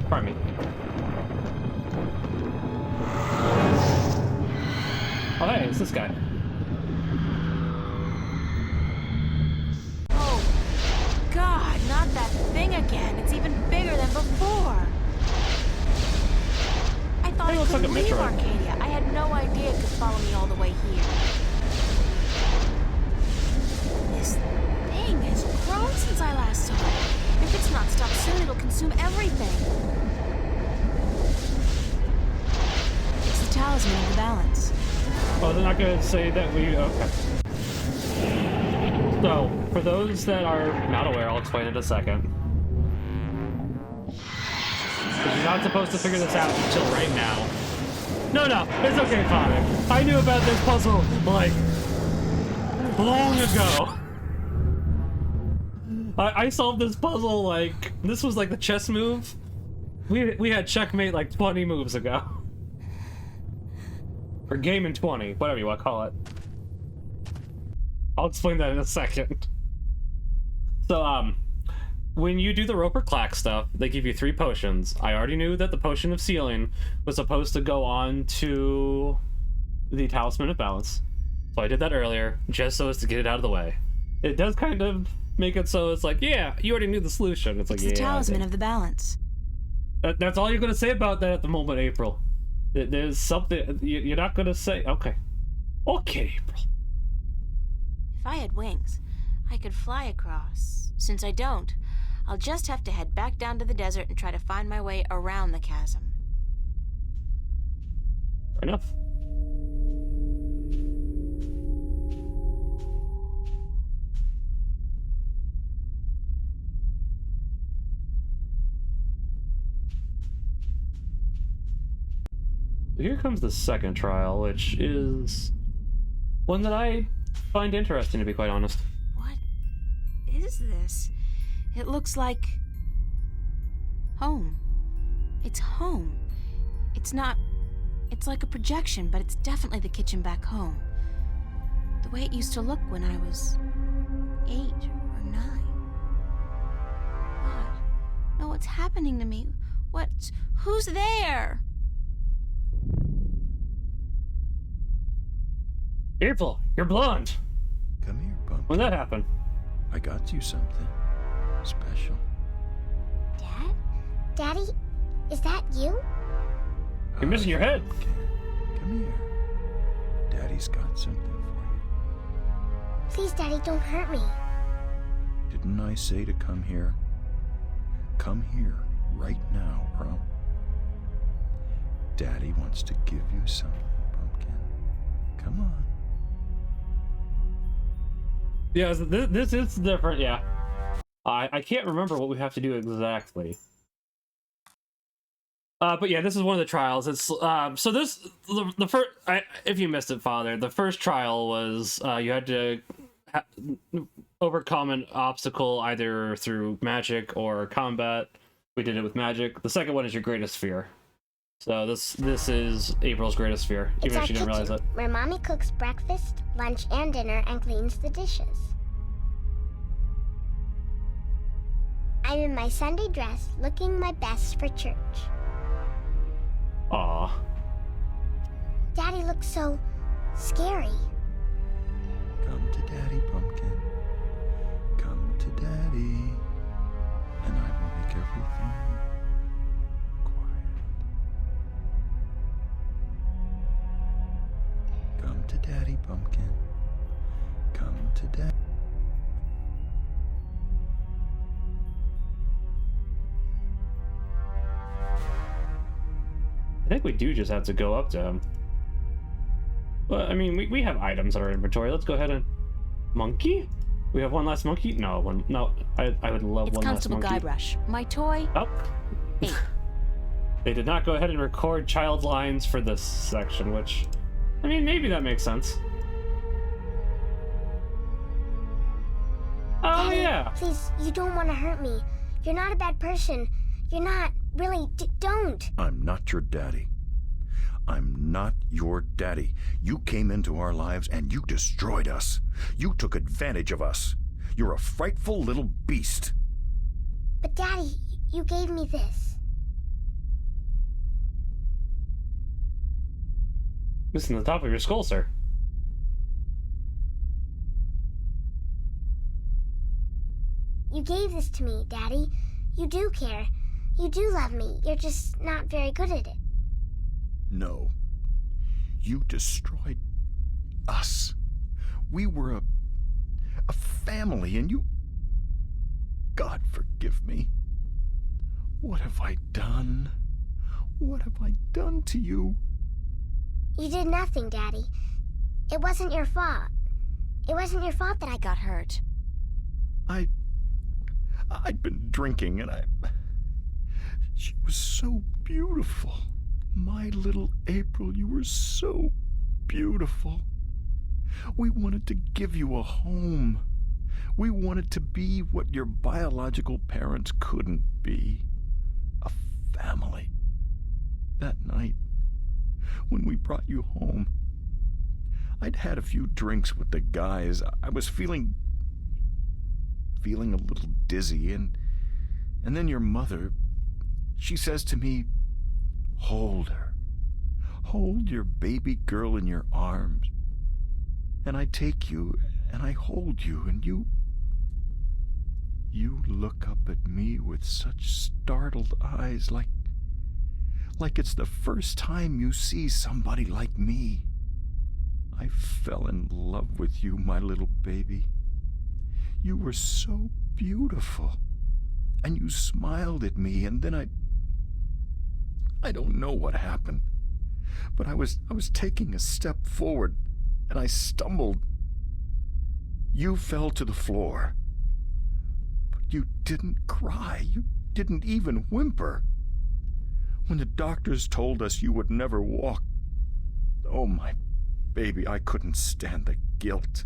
Pardon me. Oh, hey, it's this guy. Oh, God, not that thing again. It's even bigger than before. I thought Hey, it looks like couldn't a leave Metroid. Arcadia. I had no idea it could follow me all the way here. This thing has grown since I last saw it. If it's not stopped soon, it'll consume everything. It's the talisman of the balance. Oh, they're not going to say that we... Okay. So, for those that are not aware, I'll explain in a second. You're not supposed to figure this out until right now. No, it's okay, Father. I knew about this puzzle, like, long ago. I solved this puzzle, like, this was like the chess move. We had checkmate like 20 moves ago. Or game in 20, whatever you want to call it. I'll explain that in a second. So, when you do the Roper Clack stuff, they give you 3 potions. I already knew that the Potion of Sealing was supposed to go on to the Talisman of Balance. So I did that earlier, just so as to get it out of the way. It does kind of make it so it's like, yeah, you already knew the solution. It's like, It's yeah. the talisman I of the balance. did. That's all you're going to say about that at the moment, April. There's something you're not going to say. Okay. Okay, April. If I had wings, I could fly across. Since I don't, I'll just have to head back down to the desert and try to find my way around the chasm. Fair enough. Here comes the second trial, which is one that I find interesting, to be quite honest. What is this? It looks like home. It's home. It's not... It's like a projection, but it's definitely the kitchen back home. The way it used to look when I was 8 or 9. God. No, what's happening to me? Who's there? April, you're blonde. Come here, Pumpkin. When that happened? I got you something special. Dad? Daddy? Is that you? You're missing your head. Pumpkin. Come here. Daddy's got something for you. Please, Daddy, don't hurt me. Didn't I say to come here? Come here right now, or Daddy wants to give you something, Pumpkin. Come on. Yeah, this is different, yeah. I can't remember what we have to do exactly. But yeah, this is one of the trials. It's so this the first. If you missed it, Father, the first trial was you had to overcome an obstacle either through magic or combat. We did it with magic. The second one is your greatest fear. So this is April's greatest fear, even if she didn't realize it. Where Mommy cooks breakfast, lunch, and dinner and cleans the dishes. I'm in my Sunday dress, looking my best for church. Aww. Daddy looks so scary. Come to Daddy, Pumpkin. Come to Daddy. And I will make everything quiet. Come to Daddy, Pumpkin. Come to Daddy. I think we do just have to go up to him. But, I mean, we have items in our inventory. Let's go ahead and... Monkey? We have one last monkey? No, I would love It's one last Constable monkey. Guybrush. My toy. Oh. Hey. They did not go ahead and record child lines for this section, which... I mean, maybe that makes sense. Oh, Daddy, yeah. Please, you don't want to hurt me. You're not a bad person. You're not. Really, don't. I'm not your daddy. I'm not your daddy. You came into our lives and you destroyed us. You took advantage of us. You're a frightful little beast. But Daddy, you gave me this. This is on the top of your skull, sir. You gave this to me, Daddy. You do care. You do love me. You're just not very good at it. No. You destroyed us. We were a family, and you... God forgive me. What have I done? What have I done to you? You did nothing, Daddy. It wasn't your fault. It wasn't your fault that I got hurt. I'd been drinking, and she was so beautiful. My little April, you were so beautiful. We wanted to give you a home. We wanted to be what your biological parents couldn't be. A family. That night, when we brought you home, I'd had a few drinks with the guys. I was feeling a little dizzy, and then your mother, she says to me, hold her. Hold your baby girl in your arms. And I take you, and I hold you, and you look up at me with such startled eyes, like it's the first time you see somebody like me. I fell in love with you, my little baby. You were so beautiful, and you smiled at me, and then I don't know what happened, but I was taking a step forward, and I stumbled. You fell to the floor, but you didn't cry. You didn't even whimper. When the doctors told us you would never walk, oh, my baby, I couldn't stand the guilt.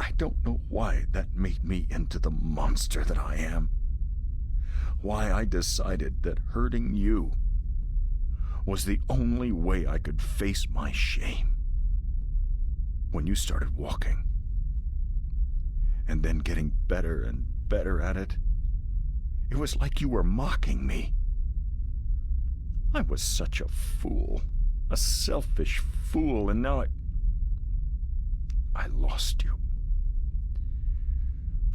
I don't know why that made me into the monster that I am. Why I decided that hurting you was the only way I could face my shame. When you started walking, and then getting better and better at it, it was like you were mocking me. I was such a fool, a selfish fool, and now I lost you.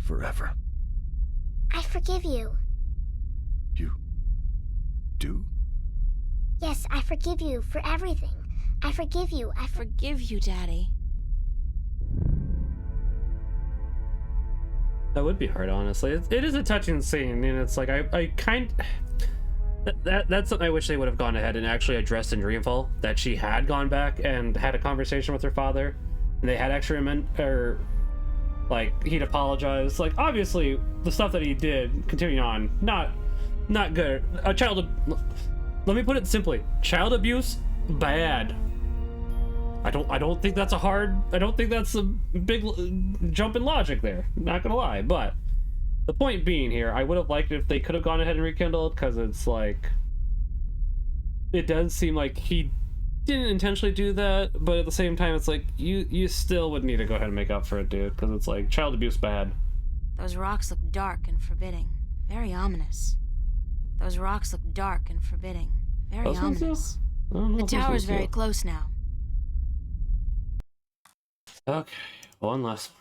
Forever. I forgive you. You do? Yes, I forgive you for everything. I forgive you. I Forgive you, Daddy. That would be hard, honestly. It is a touching scene, and it's like that's something I wish they would have gone ahead and actually addressed in Dreamfall, that she had gone back and had a conversation with her father, and they had actually like, he'd apologized. Like, obviously, the stuff that he did, continuing on, not good. Let me put it simply, child abuse, bad. I don't think that's a big jump in logic there, not gonna lie, but the point being here, I would have liked it if they could have gone ahead and rekindled, because it's like, it does seem like he didn't intentionally do that, but at the same time, it's like, you still would need to go ahead and make up for it, dude, because it's like, child abuse bad. Those rocks look dark and forbidding. Very ominous. Those rocks look dark and forbidding. Very ominous. The tower's very close now. Okay, one last one.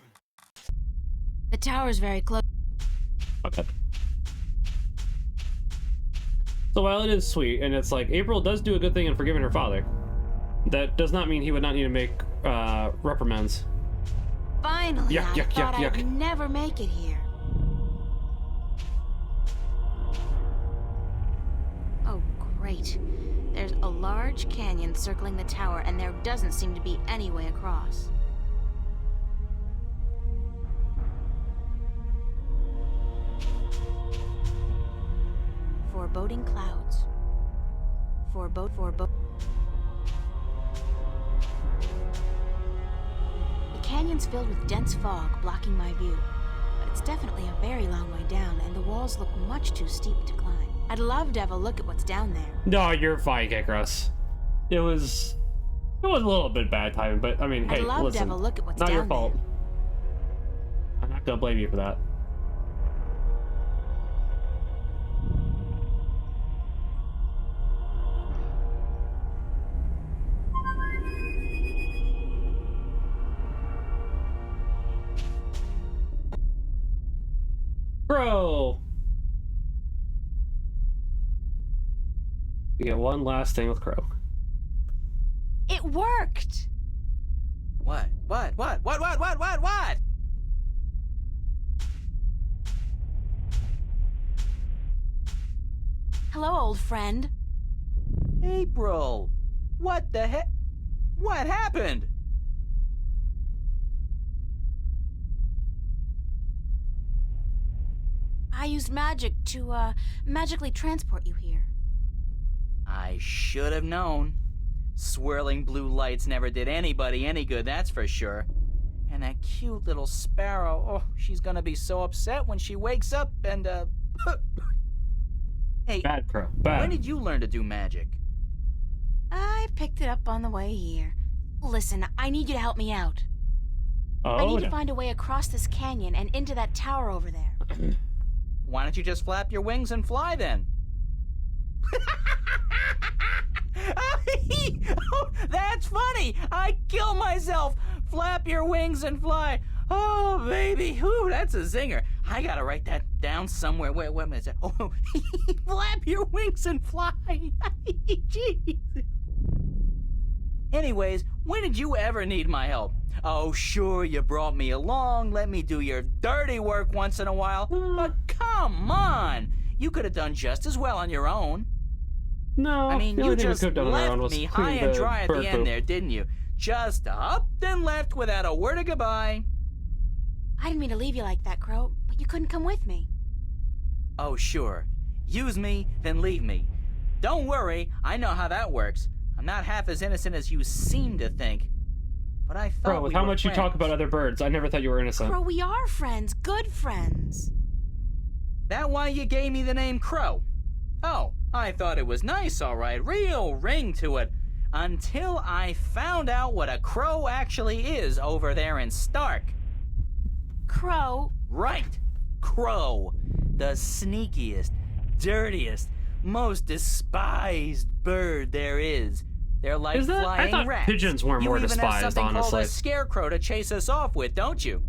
The tower's very close. Okay. So while it is sweet, and it's like, April does do a good thing in forgiving her father, that does not mean he would not need to make reprimands. Finally, yuck, I yuck, thought yuck, I'd yuck. never make it here. Oh, great. There's a large canyon circling the tower, and there doesn't seem to be any way across. Foreboding clouds. Forebode. The canyon's filled with dense fog, blocking my view. But it's definitely a very long way down, and the walls look much too steep to climb. I'd love to have a look at what's down there. No, you're fine, Kekros. It was a little bit bad timing, but I mean, hey, I'd love listen, to have a look at what's not down your fault. there. I'm not gonna blame you for that. Bro! You get one last thing with Crow. It worked! What? Hello, old friend. April! What the heck? What happened? I used magic to, magically transport you here. I should have known. Swirling blue lights never did anybody any good, that's for sure. And that cute little sparrow, oh, she's gonna be so upset when she wakes up and, Hey, Bad, Crow. Bad. when did you learn to do magic? I picked it up on the way here. Listen, I need you to help me out. I need to find a way across this canyon and into that tower over there. Why don't you just flap your wings and fly then? Oh, that's funny! I kill myself! Flap your wings and fly! Oh, baby! Whew, that's a zinger. I gotta write that down somewhere. Wait a minute. Oh, flap your wings and fly! Jeez. Anyways, when did you ever need my help? Oh, sure, you brought me along, let me do your dirty work once in a while, but come on! You could have done just as well on your own. No, I mean, the you only thing we just could have done on our own left was me clean high and dry at bird the end poop. there, didn't you? Just up and left without a word of goodbye. I didn't mean to leave you like that, Crow, but you couldn't come with me. Oh, sure. Use me, then leave me. Don't worry, I know how that works. I'm not half as innocent as you seem to think. But I thought Bro, with we how were much you talk friends. about other birds, I never thought you were innocent. Crow, we are friends, good friends. That why you gave me the name Crow? Oh, I thought it was nice, all right. Real ring to it. Until I found out what a crow actually is over there in Stark. Crow, Right. Crow. The sneakiest, dirtiest, most despised bird there is. They're like Is that? I flying thought rats. pigeons weren't you more even despised, have something called honestly. a scarecrow to chase us off with, don't you?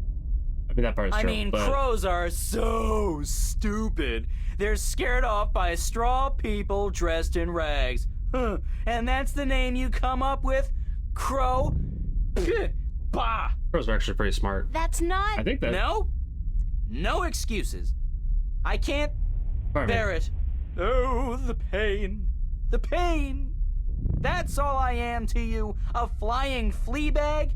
I mean, that part is I true, mean, but... crows are so stupid. They're scared off by straw people dressed in rags. Huh. And that's the name you come up with? Crow? Pfft. Bah! Crows are actually pretty smart. that's not... I think that... No? No excuses. I can't Pardon me. bear it. Oh, the pain. The pain. That's all I am to you, a flying flea bag?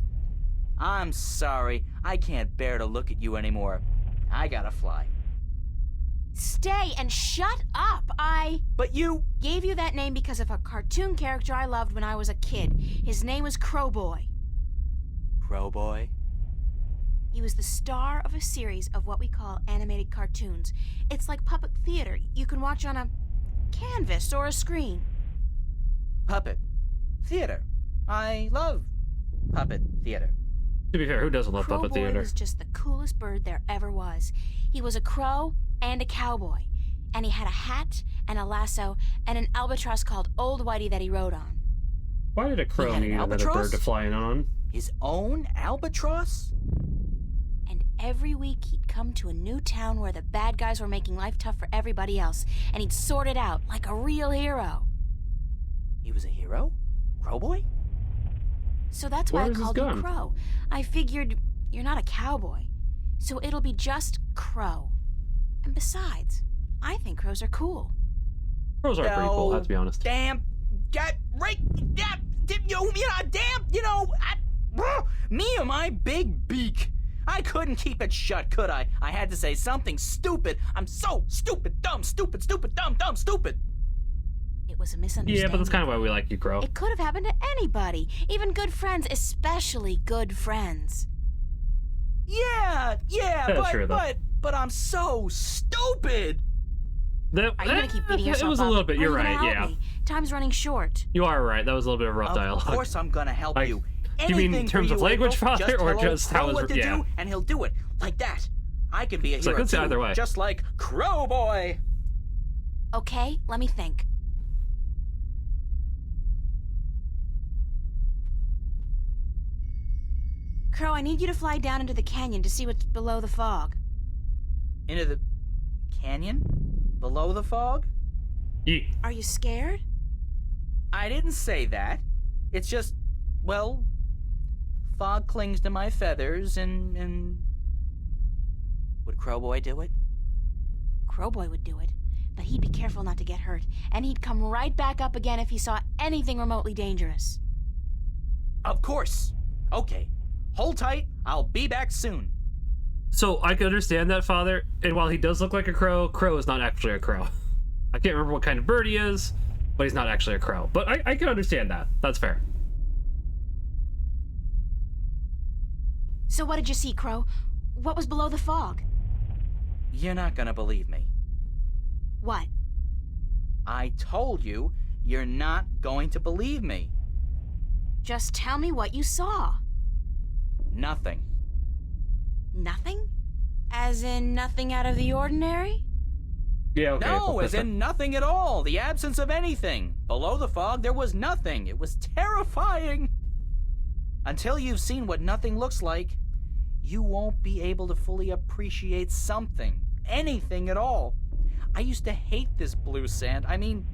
I'm sorry. I can't bear to look at you anymore. I gotta fly. Stay and shut up. But you... Gave you that name because of a cartoon character I loved when I was a kid. His name was Crowboy. Crowboy? He was the star of a series of what we call animated cartoons. It's like puppet theater you can watch on a canvas or a screen. Puppet. Theater. I love puppet theater. To be fair, who doesn't love puppet Crowboy theater? was just the coolest bird there ever was. He was a crow and a cowboy. And he had a hat and a lasso and an albatross called Old Whitey that he rode on. Why did a crow had an need another bird albatross? to fly in on? His own albatross? And every week he'd come to a new town where the bad guys were making life tough for everybody else, and he'd sort it out like a real hero. He was a hero? Crowboy? So that's why Where I was his called you gun? Crow. I figured you're not a cowboy, so it'll be just Crow. And besides, I think crows are cool. Crows are pretty cool, I have to be honest. Damn. Me and my big beak. I couldn't keep it shut, could I? I had to say something stupid. I'm so stupid, dumb, stupid, stupid, dumb, dumb, stupid. It was a misunderstanding. Yeah, but that's kind of why we like you, Crow. It could have happened to anybody, even good friends, especially good friends. Yeah, That's true, though. but I'm so stupid. That, Are you gonna keep beating yourself It was up? a little bit, Or are you're you gonna right, help yeah. me? Time's running short. You are right, that was a little bit of rough Of dialogue. course I'm gonna help Like, you. do you mean in Anything terms for of you, language, April. Father, Just or tell just old how Crow it's- what to yeah. do, and he'll do it like that. I can be a So hero it's too, either way. just like Crowboy. Okay, let me think. Crow, I need you to fly down into the canyon to see what's below the fog. Into the canyon? Below the fog? Yeet. Are you scared? I didn't say that. It's just, well, fog clings to my feathers and... Would Crowboy do it? Crowboy would do it, but he'd be careful not to get hurt, and he'd come right back up again if he saw anything remotely dangerous. Of course. Okay. Hold tight. I'll be back soon. So I can understand that, Father, and while he does look like a crow, Crow is not actually a crow. I can't remember what kind of bird he is, but he's not actually a crow. But I can understand that. That's fair. So what did you see, Crow? What was below the fog? You're not gonna believe me. What? I told you, you're not going to believe me. Just tell me what you saw. Nothing. Nothing? As in nothing out of the ordinary? Yeah, okay. No, as in nothing at all. The absence of anything. Below the fog, there was nothing. It was terrifying. Until you've seen what nothing looks like, you won't be able to fully appreciate something. Anything at all. I used to hate this blue sand. I mean,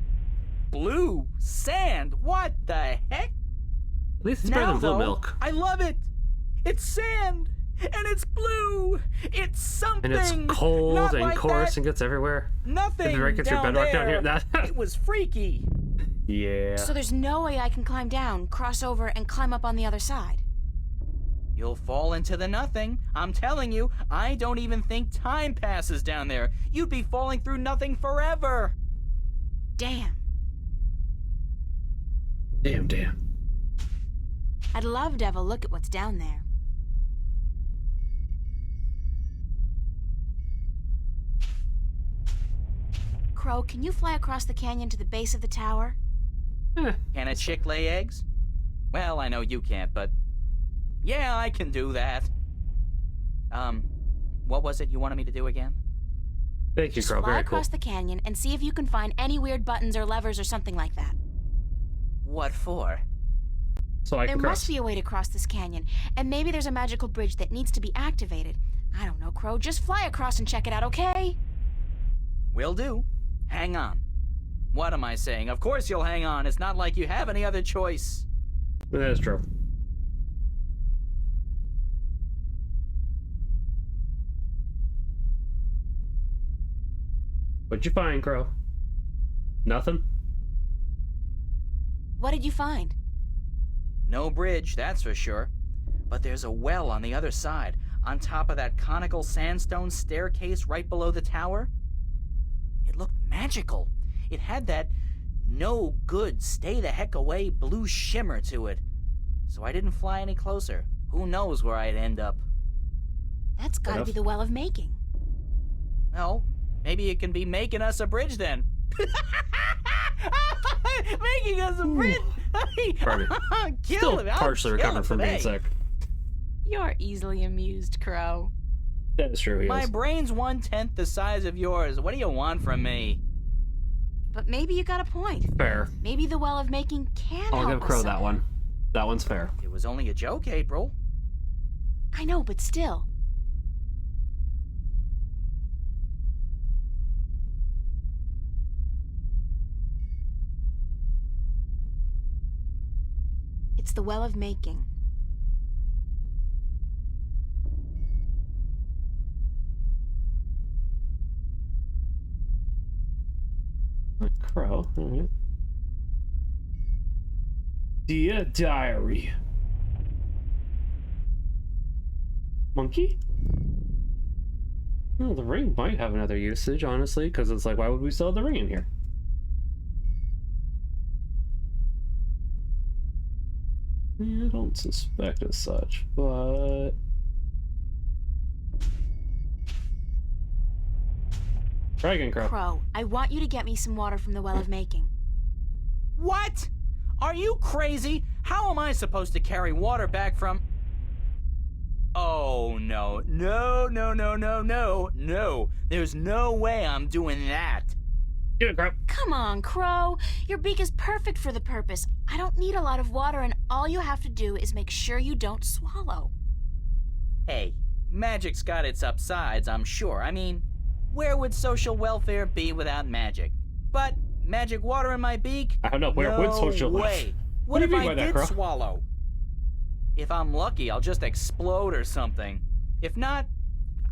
blue sand? What the heck? At least it's better than blue though, milk. I love it. It's sand. And it's blue. It's something. And it's cold Not and like coarse that. and gets everywhere. Nothing If it right gets your down bedrock there. down here, that- It was freaky. Yeah. So there's no way I can climb down, cross over, and climb up on the other side. You'll fall into the nothing. I'm telling you, I don't even think time passes down there. You'd be falling through nothing forever. Damn. Damn. I'd love to have a look at what's down there. Crow, can you fly across the canyon to the base of the tower? Can a chick lay eggs? Well, I know you can't, but... yeah, I can do that. What was it you wanted me to do again? Thank you, Just Crow. fly Very cool. across the canyon and see if you can find any weird buttons or levers or something like that. What for? So I There can cross. must be a way to cross this canyon, and maybe there's a magical bridge that needs to be activated. I don't know, Crow. Just fly across and check it out, okay? Will do. Hang on. What am I saying? Of course you'll hang on. It's not like you have any other choice. That is true. What'd you find, Crow? Nothing? What did you find? No bridge, that's for sure. But there's a well on the other side, on top of that conical sandstone staircase right below the tower. It looked magical. It had that no good, stay the heck away blue shimmer to it. So I didn't fly any closer. Who knows where I'd end up? That's gotta be the Well of Making. Well, maybe it can be making us a bridge then. Making us a bridge! Pardon me. Still partially recovered from being sick. You're easily amused, Crow. That is true, he My is. brain's 1/10 the size of yours. What do you want from me? But maybe you got a point. Fair. Maybe the Well of Making can I'll help give us Crow that somehow. one. That one's fair. It was only a joke, April. I know, but still. It's the Well of Making. Crow, alright. Dear Diary. Monkey? Well, the ring might have another usage, honestly, because it's like, why would we still have the ring in here? I don't suspect as such, but... Try again, Crow. Crow, I want you to get me some water from the Well of Making. What? Are you crazy? How am I supposed to carry water back from... Oh, no. No, no, no, no, no, no. There's no way I'm doing that. Get it, Crow. Come on, Crow. Your beak is perfect for the purpose. I don't need a lot of water, and all you have to do is make sure you don't swallow. Hey, magic's got its upsides, I'm sure. I mean, where would social welfare be without magic? But magic water in my beak? I don't know, where would social way. welfare? What do if you mean I by that, did Crow? swallow? If I'm lucky, I'll just explode or something. If not,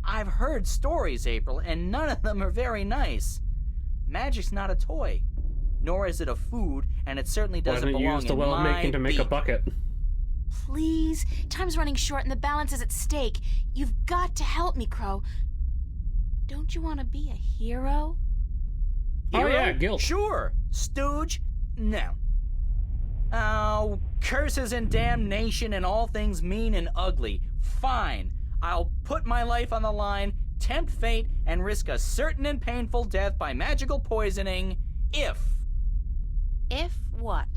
I've heard stories, April, and none of them are very nice. Magic's not a toy, nor is it a food, and it certainly Why doesn't didn't you belong use the in Well of my Making to make a beak. bucket? Please, time's running short and the balance is at stake. You've got to help me, Crow. Don't you want to be a hero? Oh Hero? yeah, guilt. Sure. Stooge? No. Oh, curses and damnation and all things mean and ugly. Fine. I'll put my life on the line, tempt fate, and risk a certain and painful death by magical poisoning if What?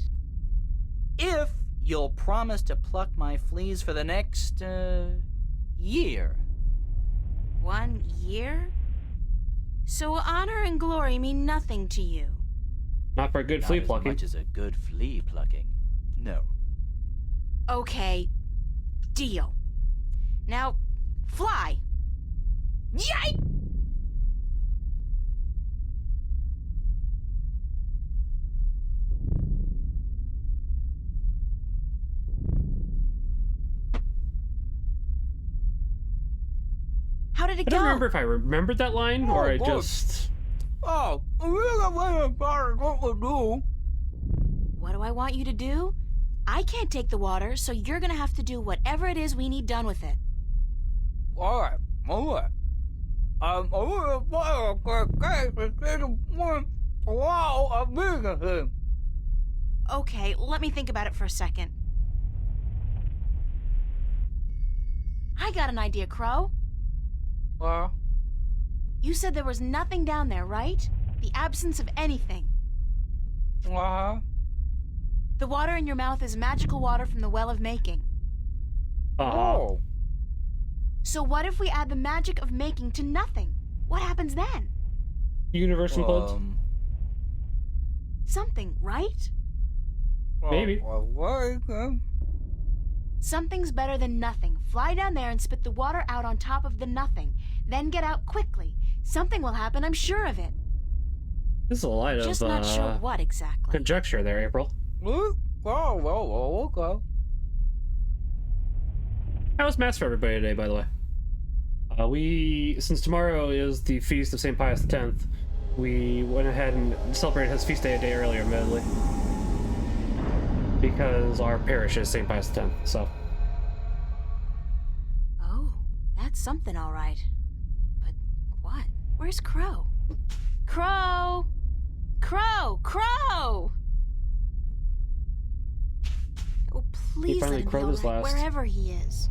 If you'll promise to pluck my fleas for the next, year. 1 year? So honor and glory mean nothing to you. Not for a good Not flea as plucking. much as a good flea plucking. No. Okay, deal. Now, fly. Yike! How did it I go? don't remember if I remembered that line or I boy. just... Oh, what would do? What do I want you to do? I can't take the water, so you're gonna have to do whatever it is we need done with it. All right. Okay, let me think about it for a second. I got an idea, Crow. You said there was nothing down there, right? The absence of anything. The water in your mouth is magical water from the Well of Making. Oh. So what if we add the magic of making to nothing? What happens then? Universe implodes? Something, right? Maybe. Something's better than nothing. Fly down there and spit the water out on top of the nothing. Then get out quickly. Something will happen, I'm sure of it. This is a lot of Just not sure what exactly. conjecture there, April. Okay. How was Mass for everybody today, by the way? Since tomorrow is the feast of St. Pius X, we went ahead and celebrated his feast day a day earlier, admittedly. Because our parish is St. Pius X, so. Oh, that's something, all right. But what? Where's Crow? Crow! Crow! Crow! Oh, please let finally him be crowed all his right, last. wherever he is.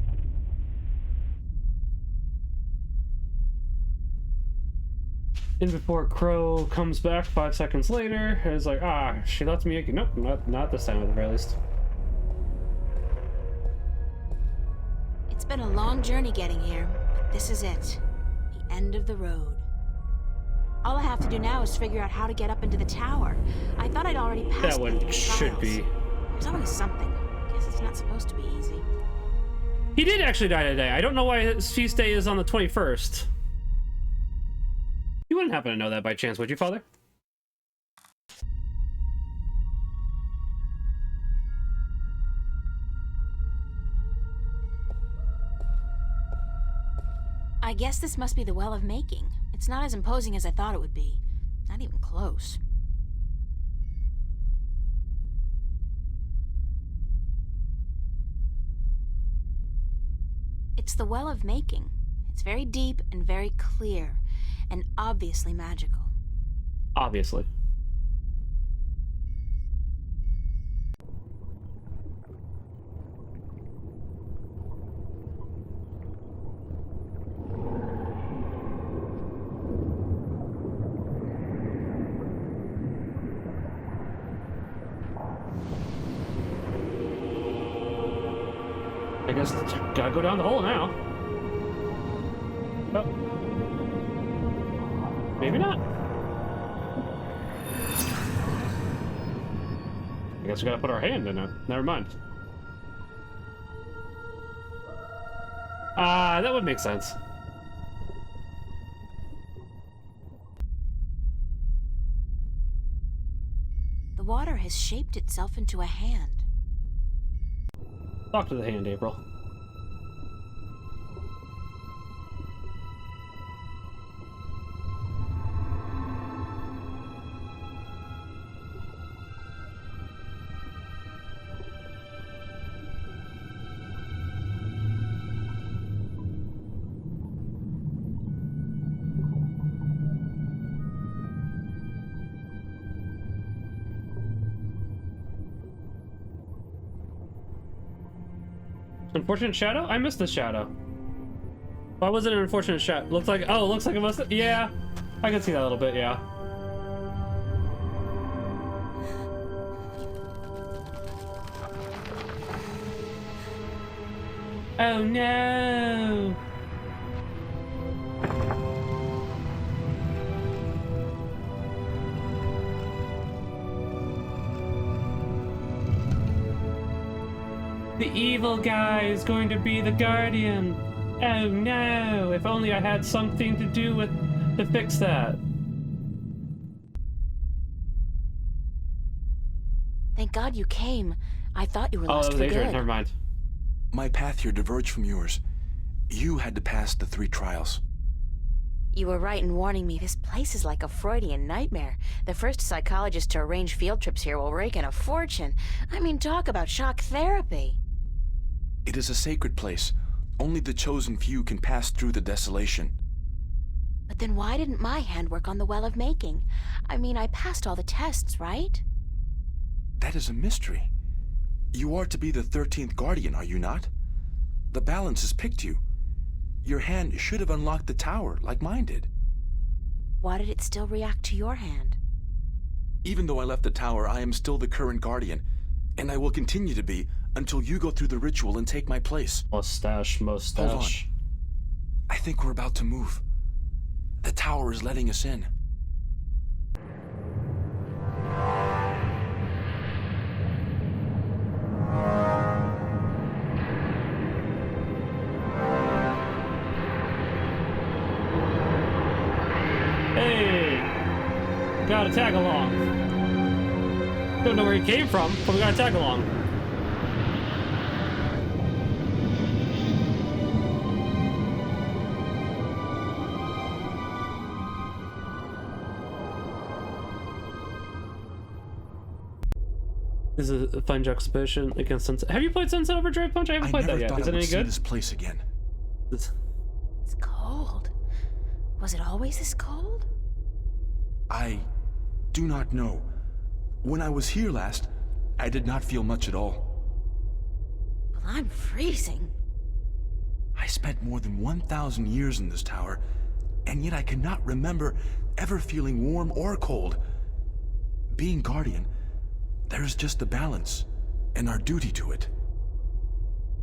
And before Crow comes back 5 seconds later, it's like, she left me again. Nope, not this time at the very least. It's been a long journey getting here, but this is it. The end of the road. All I have to do now is figure out how to get up into the tower. I thought I'd already passed That one the should trials. be. There's always something. Guess it's not supposed to be easy. He did actually die today. I don't know why his feast day is on the 21st. You wouldn't happen to know that by chance, would you, Father? I guess this must be the Well of Making. It's not as imposing as I thought it would be. Not even close. It's the Well of Making. It's very deep and very clear, and obviously magical. Obviously. I guess gotta go down the hole now. Oh. Maybe not. I guess we gotta put our hand in it. Never mind. That would make sense. The water has shaped itself into a hand. Talk to the hand, April. Unfortunate shadow? I missed the shadow. Why was it an unfortunate shadow? Looks like, oh, looks like it must have, yeah. I can see that a little bit, yeah. Oh no! The evil guy is going to be the guardian. Oh no! If only I had something to do with to fix that. Thank God you came. I thought you were lost that was for Adrian. good. Never mind. My path here diverged from yours. You had to pass the 3 trials. You were right in warning me. This place is like a Freudian nightmare. The first psychologist to arrange field trips here will rake in a fortune. I mean, talk about shock therapy. It is a sacred place. Only the chosen few can pass through the desolation. But then why didn't my hand work on the Well of Making? I mean, I passed all the tests, right? That is a mystery. You are to be the 13th guardian, are you not? The balance has picked you. Your hand should have unlocked the tower, like mine did. Why did it still react to your hand? Even though I left the tower, I am still the current guardian, and I will continue to be until you go through the ritual and take my place. Mustache. Hold on. I think we're about to move. The tower is letting us in. Hey! Gotta tag along. Don't know where he came from, but we gotta tag along. This is a fine juxtaposition against Sunset. Have you played Sunset Overdrive Punch? I haven't played that yet. Is it any good? This place again. It's cold. Was it always this cold? I do not know. When I was here last, I did not feel much at all. Well, I'm freezing. I spent more than 1,000 years in this tower, and yet I cannot remember ever feeling warm or cold. Being Guardian, there's just the balance, and our duty to it.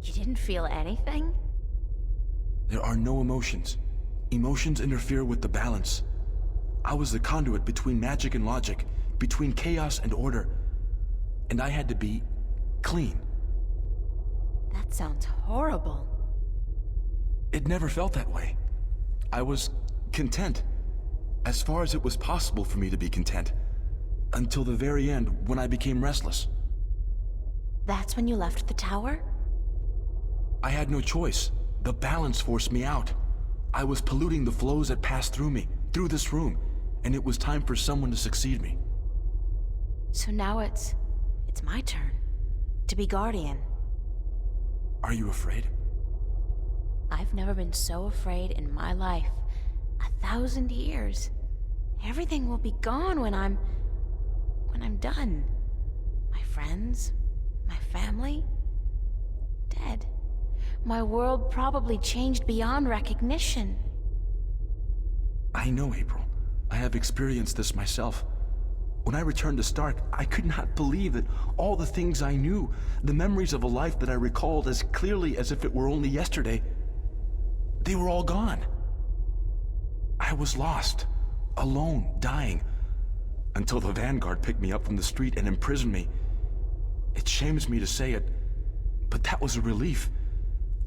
You didn't feel anything? There are no emotions. Emotions interfere with the balance. I was the conduit between magic and logic, between chaos and order, and I had to be clean. That sounds horrible. It never felt that way. I was content, as far as it was possible for me to be content, until the very end when I became restless. That's when you left the tower? I had no choice. The balance forced me out. I was polluting the flows that passed through me, through this room, and it was time for someone to succeed me. So now it's my turn to be Guardian. Are you afraid? I've never been so afraid in my life. 1,000 years. Everything will be gone when I'm done. My friends, my family, dead. My world probably changed beyond recognition. I know, April. I have experienced this myself. When I returned to Stark, I could not believe that all the things I knew, the memories of a life that I recalled as clearly as if it were only yesterday, they were all gone. I was lost, alone, dying, until the Vanguard picked me up from the street and imprisoned me. It shames me to say it, but that was a relief.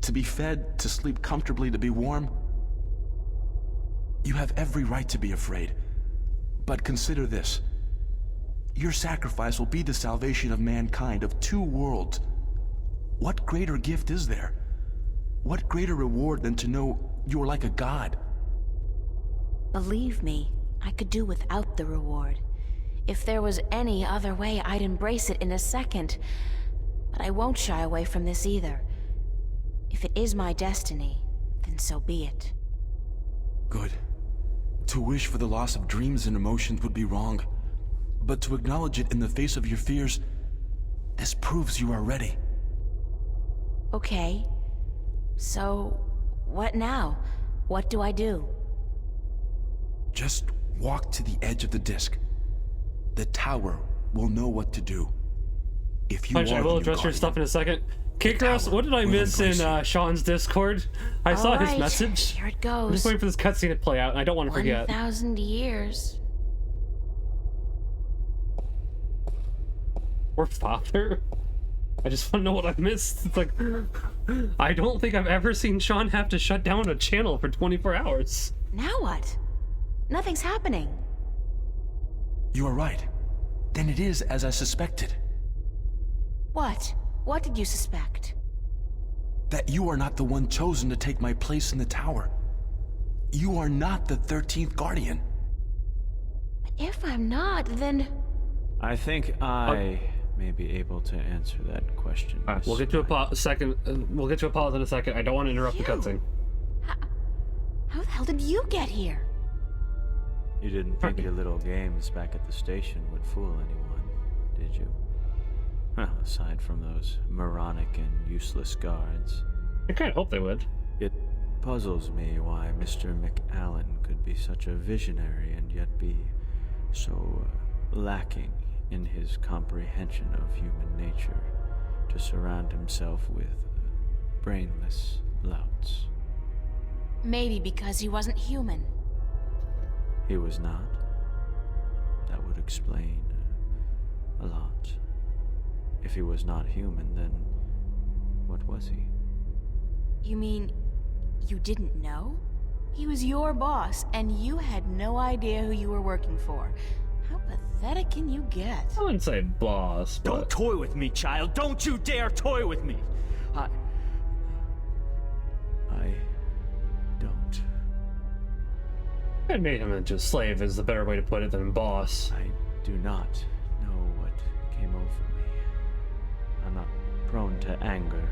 To be fed, to sleep comfortably, to be warm. You have every right to be afraid, but consider this. Your sacrifice will be the salvation of mankind, of two worlds. What greater gift is there? What greater reward than to know you are like a god? Believe me, I could do without the reward. If there was any other way, I'd embrace it in a second. But I won't shy away from this either. If it is my destiny, then so be it. Good. To wish for the loss of dreams and emotions would be wrong. But to acknowledge it in the face of your fears, this proves you are ready. Okay. So, what now? What do I do? Just walk to the edge of the disc. The tower will know what to do. If you Punch, I will address your stuff in a second. Kickross, what did I miss in Sean's Discord? I saw his message. Here it I'm goes. just waiting for this cutscene to play out, and I don't want to forget. 1,000 years. Or father? I just want to know what I missed. It's like, I don't think I've ever seen Sean have to shut down a channel for 24 hours. Now what? Nothing's happening. You are right. Then it is as I suspected. What? What did you suspect? That you are not the one chosen to take my place in the tower. You are not the 13th Guardian. But if I'm not, then... I think I may be able to answer that question. We'll get to a pause in a second. I don't want to interrupt the cutscene. How the hell did you get here? You didn't think your little games back at the station would fool anyone, did you? Aside from those moronic and useless guards. I kind of hope they would. It puzzles me why Mr. McAllen could be such a visionary and yet be so lacking in his comprehension of human nature to surround himself with brainless louts. Maybe because he wasn't human. He was not. That would explain a lot. If he was not human, then what was he? You mean you didn't know? He was your boss, and you had no idea who you were working for. How pathetic can you get? I wouldn't say boss, but... Don't toy with me, child. Don't you dare toy with me. I don't. I made him into a slave is the better way to put it than boss. I do not know what came over me. I'm not prone to anger.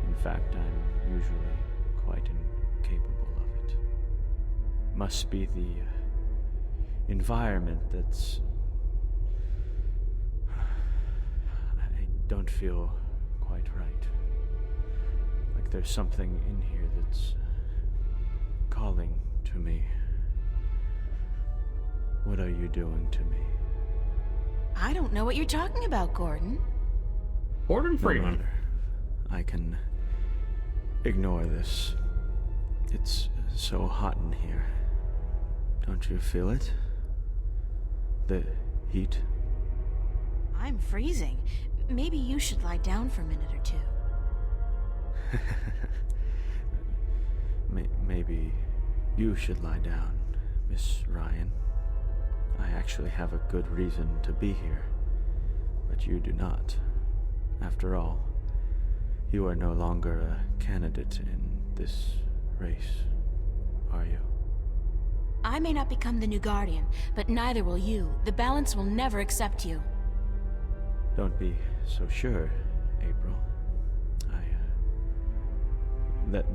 In fact, I'm usually quite incapable of it. Must be the environment that's... I don't feel quite right. Like there's something in here that's calling to me. What are you doing to me? I don't know what you're talking about, Gordon. Gordon Freeman. No matter. I can ignore this. It's so hot in here. Don't you feel it? The heat? I'm freezing. Maybe you should lie down for a minute or two. Maybe you should lie down, Miss Ryan. I actually have a good reason to be here, but you do not. After all, you are no longer a candidate in this race, are you? I may not become the new Guardian, but neither will you. The balance will never accept you. Don't be so sure, April.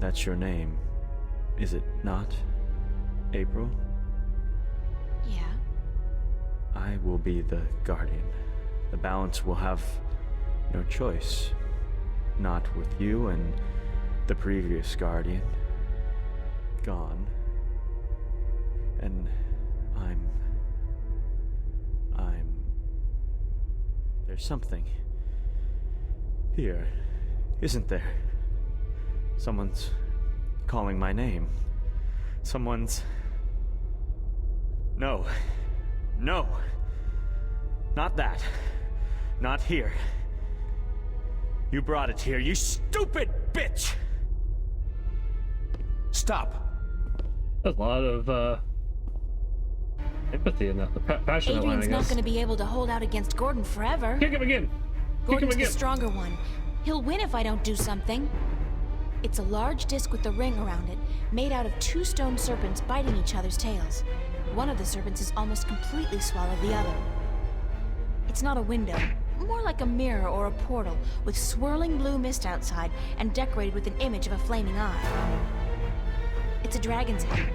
That's your name, is it not, April? Yeah. I will be the Guardian. The balance will have no choice. Not with you and the previous Guardian gone. And there's something here, isn't there? Someone's calling my name. Someone's... No. No. Not that. Not here. You brought it here, you stupid bitch! Stop. There's a lot of empathy in that. The passion in that line, I Adrian's guess. not going to be able to hold out against Gordon forever. Kick him again. Gordon's the stronger one. He'll win if I don't do something. It's a large disc with a ring around it, made out of 2 stone serpents biting each other's tails. One of the serpents has almost completely swallowed the other. It's not a window, more like a mirror or a portal, with swirling blue mist outside and decorated with an image of a flaming eye. It's a dragon's head.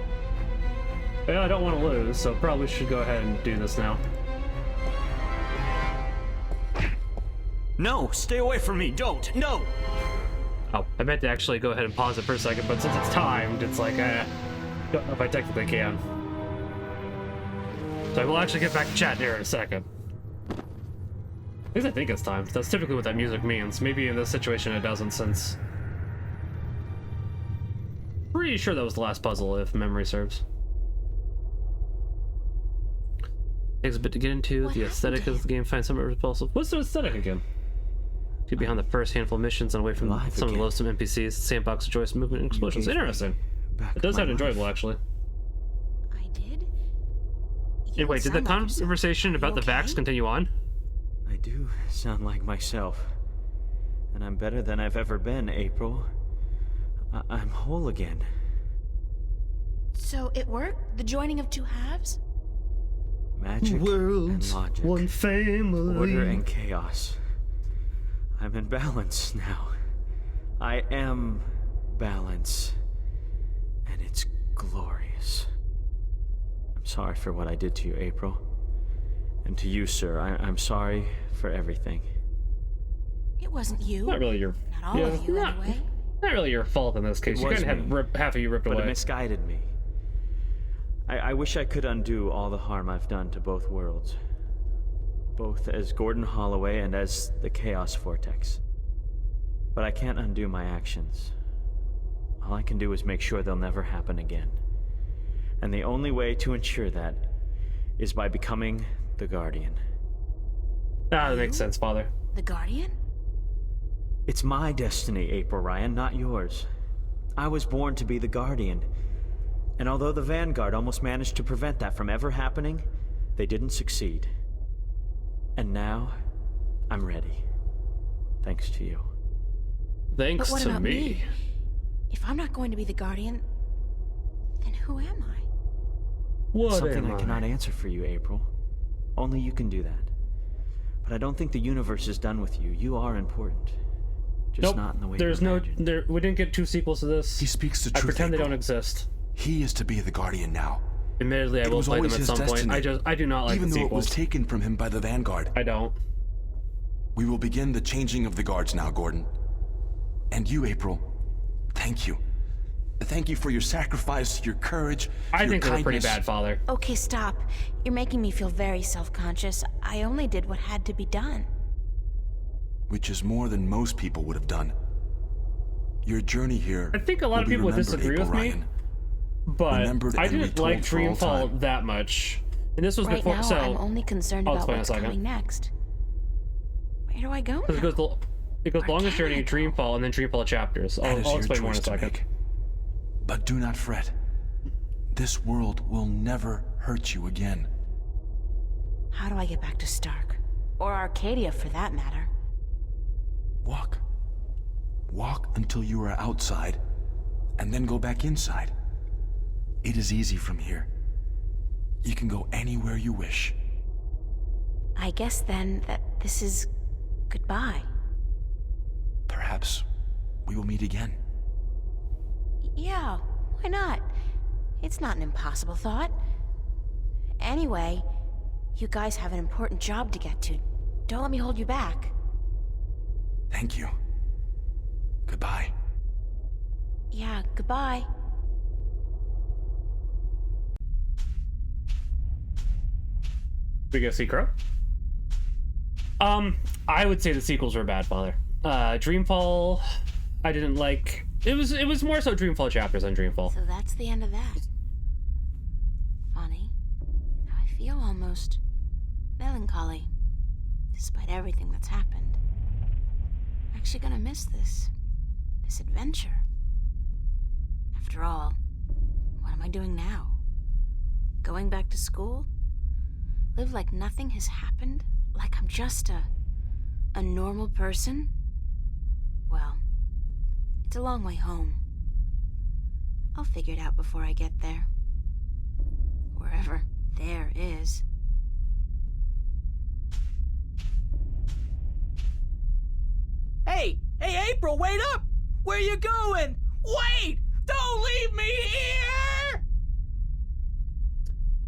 Well, I don't want to lose, so probably should go ahead and do this now. No, stay away from me, don't, no! Oh, I meant to actually go ahead and pause it for a second, but since it's timed, it's like, don't know if I technically can. So I will actually get back to chat here in a second. At least I think it's timed. That's typically what that music means. Maybe in this situation it doesn't, since... Pretty sure that was the last puzzle, if memory serves. Takes a bit to get into. What the aesthetic of the game finds somewhat repulsive. What's the aesthetic again? Get behind the first handful of missions and away from some of the loathsome NPCs, sandbox, joyous movement, and explosions. Interesting. It does sound enjoyable, actually. I did? Hey, wait, did the conversation about the Vax continue on? I do sound like myself. And I'm better than I've ever been, April. I'm whole again. So it worked? The joining of 2 halves? Magic and logic. One family. Order and chaos. I'm in balance now. I am balance. And it's glorious. I'm sorry for what I did to you, April. And to you, sir, I'm sorry for everything. It wasn't you. Not really your... Not all of you, anyway. Not really your fault in this case. You kind of had half of you ripped away. But it misguided me. I wish I could undo all the harm I've done to both worlds. Both as Gordon Holloway and as the Chaos Vortex. But I can't undo my actions. All I can do is make sure they'll never happen again. And the only way to ensure that is by becoming the Guardian. Ah, that makes sense, Father. The Guardian? It's my destiny, April Ryan, not yours. I was born to be the Guardian. And although the Vanguard almost managed to prevent that from ever happening, they didn't succeed. And now, I'm ready. Thanks to you. Thanks but what to about me. If I'm not going to be the Guardian, then who am I? What Something am I cannot answer for you, April. Only you can do that. But I don't think the universe is done with you. You are important. Just Nope. not in the way There's you no. imagine. We didn't get 2 sequels to this. He speaks the I truth. pretend they April. don't exist. He is to be the Guardian now. Admittedly, I It will was play them always at his some point. destiny, I do not like even the though it was sequels. taken from him by the Vanguard. I don't. We will begin the changing of the guards now, Gordon. And you, April, thank you. Thank you for your sacrifice, your courage, I your think you're a pretty kindness. bad father. Okay, stop. You're making me feel very self-conscious. I only did what had to be done. Which is more than most people would have done. Your journey here. I think a lot will of be people would remembered, disagree April with me, Ryan. but Remembered I and didn't like retold for all Dreamfall time. that much. And this was Right before, now, so I'm only concerned I'll about explain in a what's second. coming next. Where do I go Because now? it goes Where longest can journey, I go? Dreamfall, and then Dreamfall chapters. That is I'll your explain more in a choice to second. make. But do not fret. This world will never hurt you again. How do I get back to Stark? Or Arcadia, for that matter? Walk. Walk until you are outside, and then go back inside. It is easy from here. You can go anywhere you wish. I guess then that this is goodbye. Perhaps we will meet again. Yeah, why not? It's not an impossible thought. Anyway, you guys have an important job to get to. Don't let me hold you back. Thank you. Goodbye. Yeah, goodbye. We go see Crow? I would say the sequels were bad, Father. Dreamfall, I didn't like. It was more so Dreamfall chapters than Dreamfall. So that's the end of that. Funny. Now I feel almost melancholy, despite everything that's happened. I'm actually gonna miss this adventure. After all, what am I doing now? Going back to school? Live like nothing has happened? Like I'm just a normal person? Well, it's a long way home. I'll figure it out before I get there. Wherever there is. Hey, April, wait up! Where you going? Wait! Don't leave me here!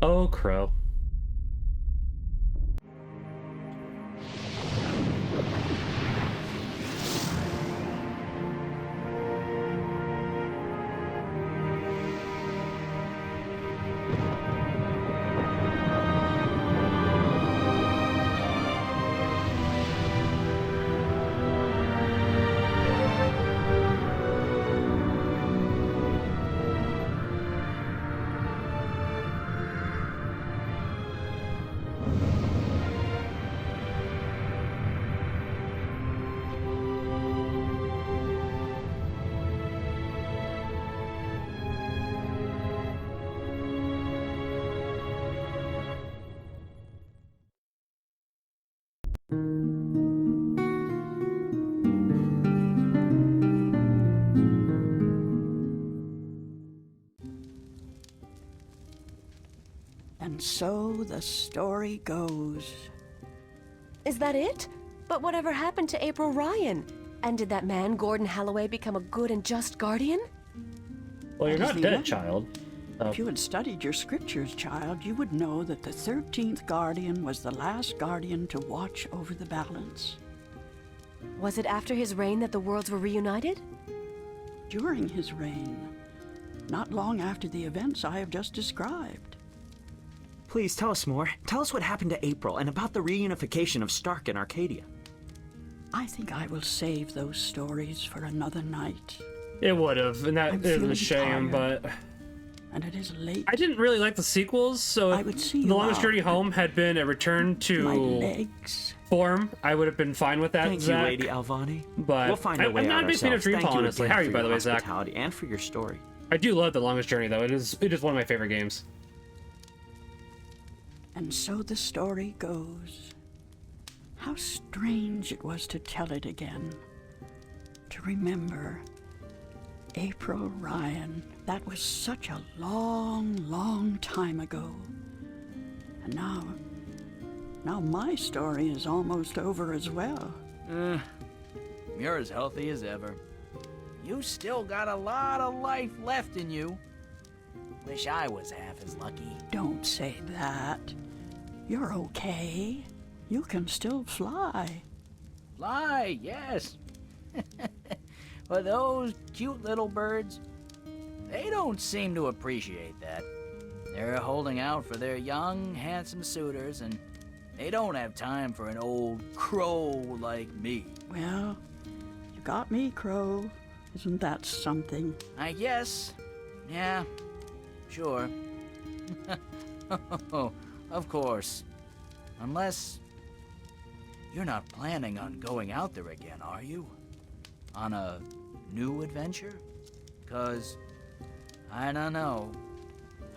Oh, Crow. And so the story goes. Is that it? But whatever happened to April Ryan? And did that man, Gordon Holloway, become a good and just guardian? Well, you're That is not the dead, end. child. If you had studied your scriptures, child, you would know that the 13th Guardian was the last Guardian to watch over the balance. Was it after his reign that the worlds were reunited? During his reign. Not long after the events I have just described. Please tell us more. Tell us what happened to April and about the reunification of Stark and Arcadia. I think I will save those stories for another night. It would have, and that I'm is a feeling shame, tired. but And it is late. I didn't really like the sequels, so I if would see The you Longest out, Journey Home had been a return My to legs. form, I would have been fine with that, Thank Zach. you, Lady Alvani. But we'll find our I'm way not out a big fan of ourselves. Thank Dreamfall, you honestly. again How are for you, by the your way, Zach? hospitality and for your story. I do love The Longest Journey, though. It is one of my favorite games. And so the story goes. How strange it was to tell it again. To remember April Ryan. That was such a long, long time ago. And now Now my story is almost over as well. You're as healthy as ever. You still got a lot of life left in you. Wish I was half as lucky. Don't say that. You're okay. You can still fly. Fly, yes. But those cute little birds, they don't seem to appreciate that. They're holding out for their young, handsome suitors, and they don't have time for an old crow like me. Well, you got me, Crow. Isn't that something? I guess. Yeah, sure. Of course. Unless you're not planning on going out there again, are you? On a new adventure? 'Cause, I don't know.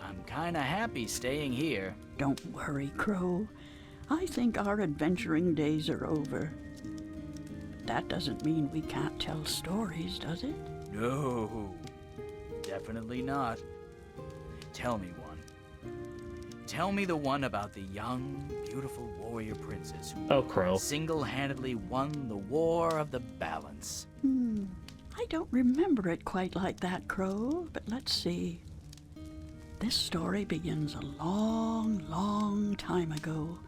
I'm kinda happy staying here. Don't worry, Crow. I think our adventuring days are over. But that doesn't mean we can't tell stories, does it? No, definitely not. Tell me one. Tell me the one about the young, beautiful warrior princess who Crow. single-handedly won the War of the Balance. I don't remember it quite like that, Crow, but let's see. This story begins a long, long time ago,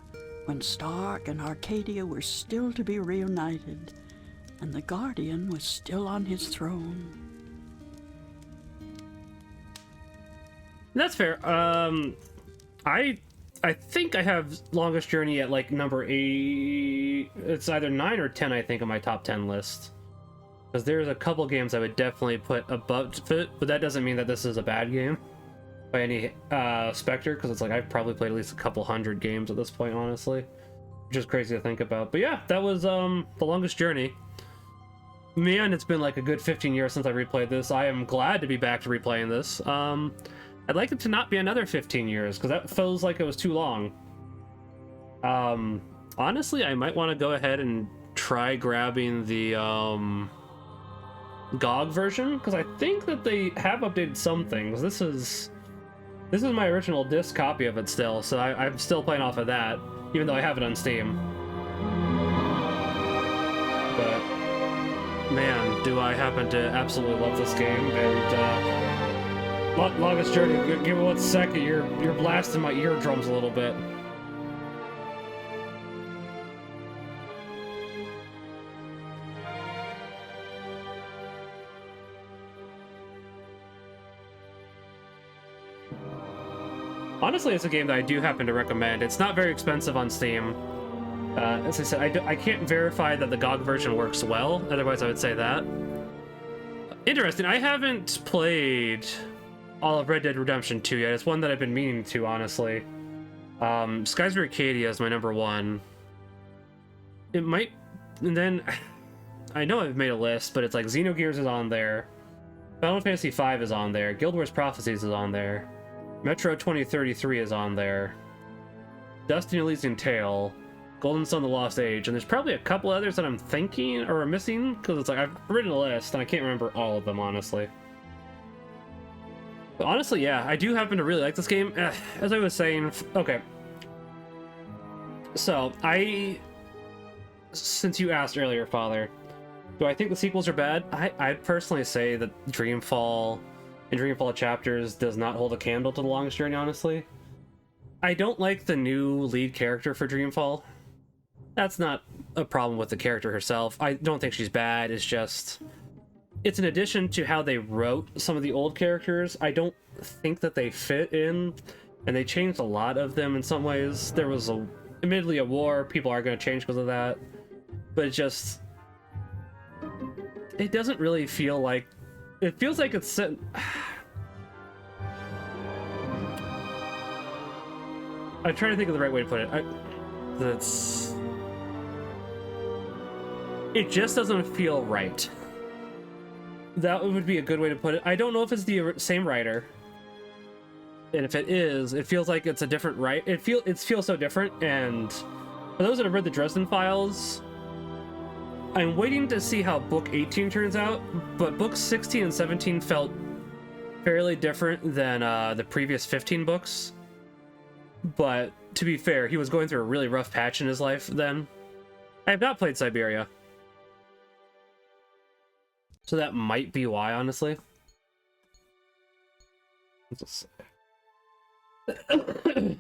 when Stark and Arcadia were still to be reunited, and the Guardian was still on his throne. That's fair. I think I have Longest Journey at like number 8. It's either 9 or 10, I think, on my top 10 list. Because there's a couple games I would definitely put above it, but that doesn't mean that this is a bad game by any specter, because it's like I've probably played at least a couple hundred games at this point, honestly. Which is crazy to think about. But yeah, that was The Longest Journey. Man, it's been like a good 15 years since I replayed this. I am glad to be back to replaying this. I'd like it to not be another 15 years, because that feels like it was too long. Honestly, I might want to go ahead and try grabbing the GOG version, because I think that they have updated some things. This is my original disc copy of it still, so I'm still playing off of that, even though I have it on Steam. But man, do I happen to absolutely love this game, and Longest Journey, give it 1 second, you're blasting my eardrums a little bit. Honestly, it's a game that I do happen to recommend. It's not very expensive on Steam. As I said, I can't verify that the GOG version works well, otherwise I would say that. Interesting, I haven't played all of Red Dead Redemption 2 yet. It's one that I've been meaning to, honestly. Skies of Arcadia is my number 1. It might... And then... I know I've made a list, but it's like Xenogears is on there. Final Fantasy V is on there. Guild Wars Prophecies is on there. Metro 2033 is on there. Dusty Elysian Tale. Golden Sun: The Lost Age. And there's probably a couple others that I'm thinking or missing, because it's like I've written a list and I can't remember all of them, honestly. But honestly, yeah, I do happen to really like this game. As I was saying, okay. So, since you asked earlier, Father, do I think the sequels are bad? I'd personally say that Dreamfall and Dreamfall Chapters does not hold a candle to The Longest Journey, honestly. I don't like the new lead character for Dreamfall. That's not a problem with the character herself. I don't think she's bad, it's just... It's an addition to how they wrote some of the old characters. I don't think that they fit in, and they changed a lot of them in some ways. There was admittedly a war, people are going to change because of that, but it doesn't really feel like... It feels like it's set... I'm trying to think of the right way to put it. It just doesn't feel right. That would be a good way to put it. I don't know if it's the same writer, and if it is, it feels like it's a different it feels so different. And for those that have read the Dresden Files, I'm waiting to see how book 18 turns out, but books 16 and 17 felt fairly different than the previous 15 books. But to be fair, he was going through a really rough patch in his life then. I have not played Siberia. So that might be why, honestly. And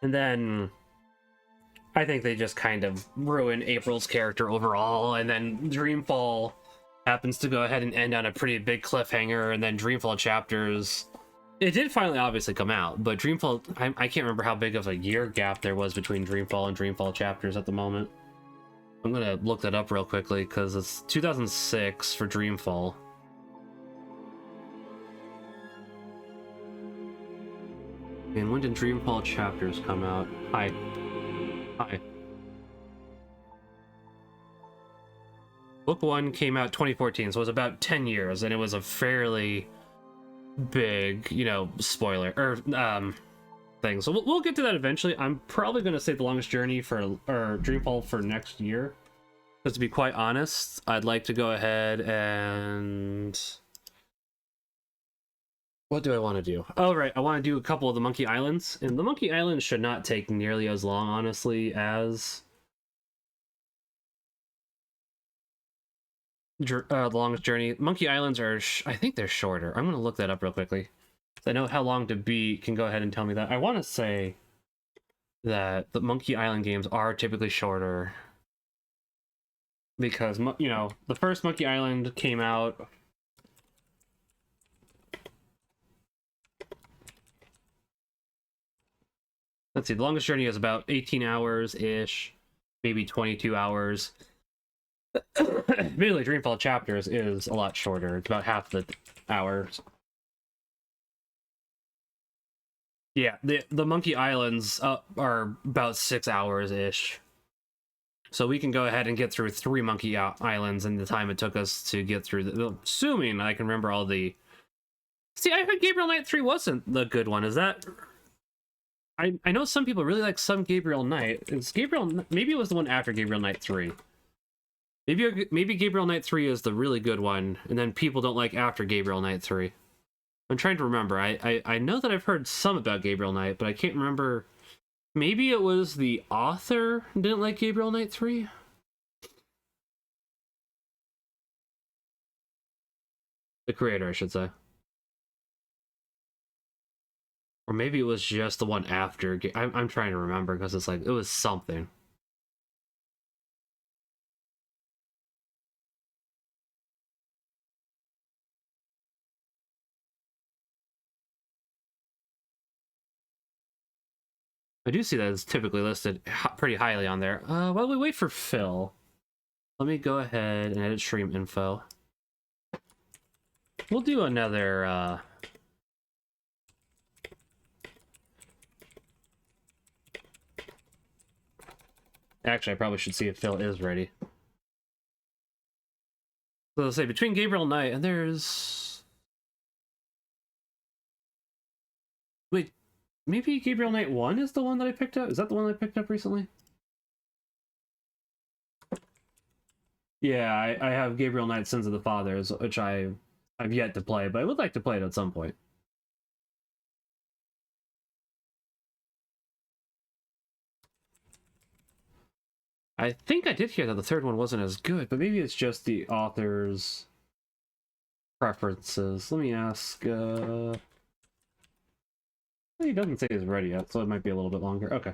then I think they just kind of ruin April's character overall, and then Dreamfall happens to go ahead and end on a pretty big cliffhanger, and then Dreamfall chapters... It did finally obviously come out, but Dreamfall... I can't remember how big of a year gap there was between Dreamfall and Dreamfall chapters at the moment. I'm gonna look that up real quickly, because it's 2006 for Dreamfall. And when did Dreamfall chapters come out? Hi. Book 1 came out 2014, so it was about 10 years, and it was a fairly big, you know, spoiler, or, thing. So we'll get to that eventually. I'm probably going to save The Longest Journey or Dreamfall for next year. Because to be quite honest, I'd like to go ahead and... What do I want to do? Oh, right, I want to do a couple of the Monkey Islands. And the Monkey Islands should not take nearly as long, honestly, as... The Longest Journey. Monkey Islands are... I think they're shorter. I'm going to look that up real quickly. I know how long to beat can go ahead and tell me that. I want to say that the Monkey Island games are typically shorter. Because, you know, the first Monkey Island came out... Let's see, The Longest Journey is about 18 hours-ish, maybe 22 hours. Admittedly, Dreamfall Chapters is a lot shorter. It's about half the hours. Yeah, the Monkey Islands are about 6 hours-ish. So we can go ahead and get through 3 Monkey Islands in the time it took us to get through assuming I can remember all the... See, I heard Gabriel Knight 3 wasn't the good one. Is that... I know some people really like some Gabriel Knight. It's Gabriel... Maybe it was the one after Gabriel Knight 3. Maybe Gabriel Knight 3 is the really good one, and then people don't like after Gabriel Knight 3. I'm trying to remember. I know that I've heard some about Gabriel Knight, but I can't remember... Maybe it was the author didn't like Gabriel Knight 3? The creator, I should say. Or maybe it was just the one after. I'm trying to remember because it's like, it was something. I do see that it's typically listed pretty highly on there. While we wait for Phil, let me go ahead and edit stream info. We'll do another, Actually, I probably should see if Phil is ready. So let's say between Gabriel Knight and there's... Wait, maybe Gabriel Knight 1 is the one that I picked up? Is that the one I picked up recently? Yeah, I have Gabriel Knight Sins of the Fathers, which I've yet to play, but I would like to play it at some point. I think I did hear that the third one wasn't as good, but maybe it's just the author's preferences. Let me ask, he doesn't say he's ready yet, so it might be a little bit longer. Okay.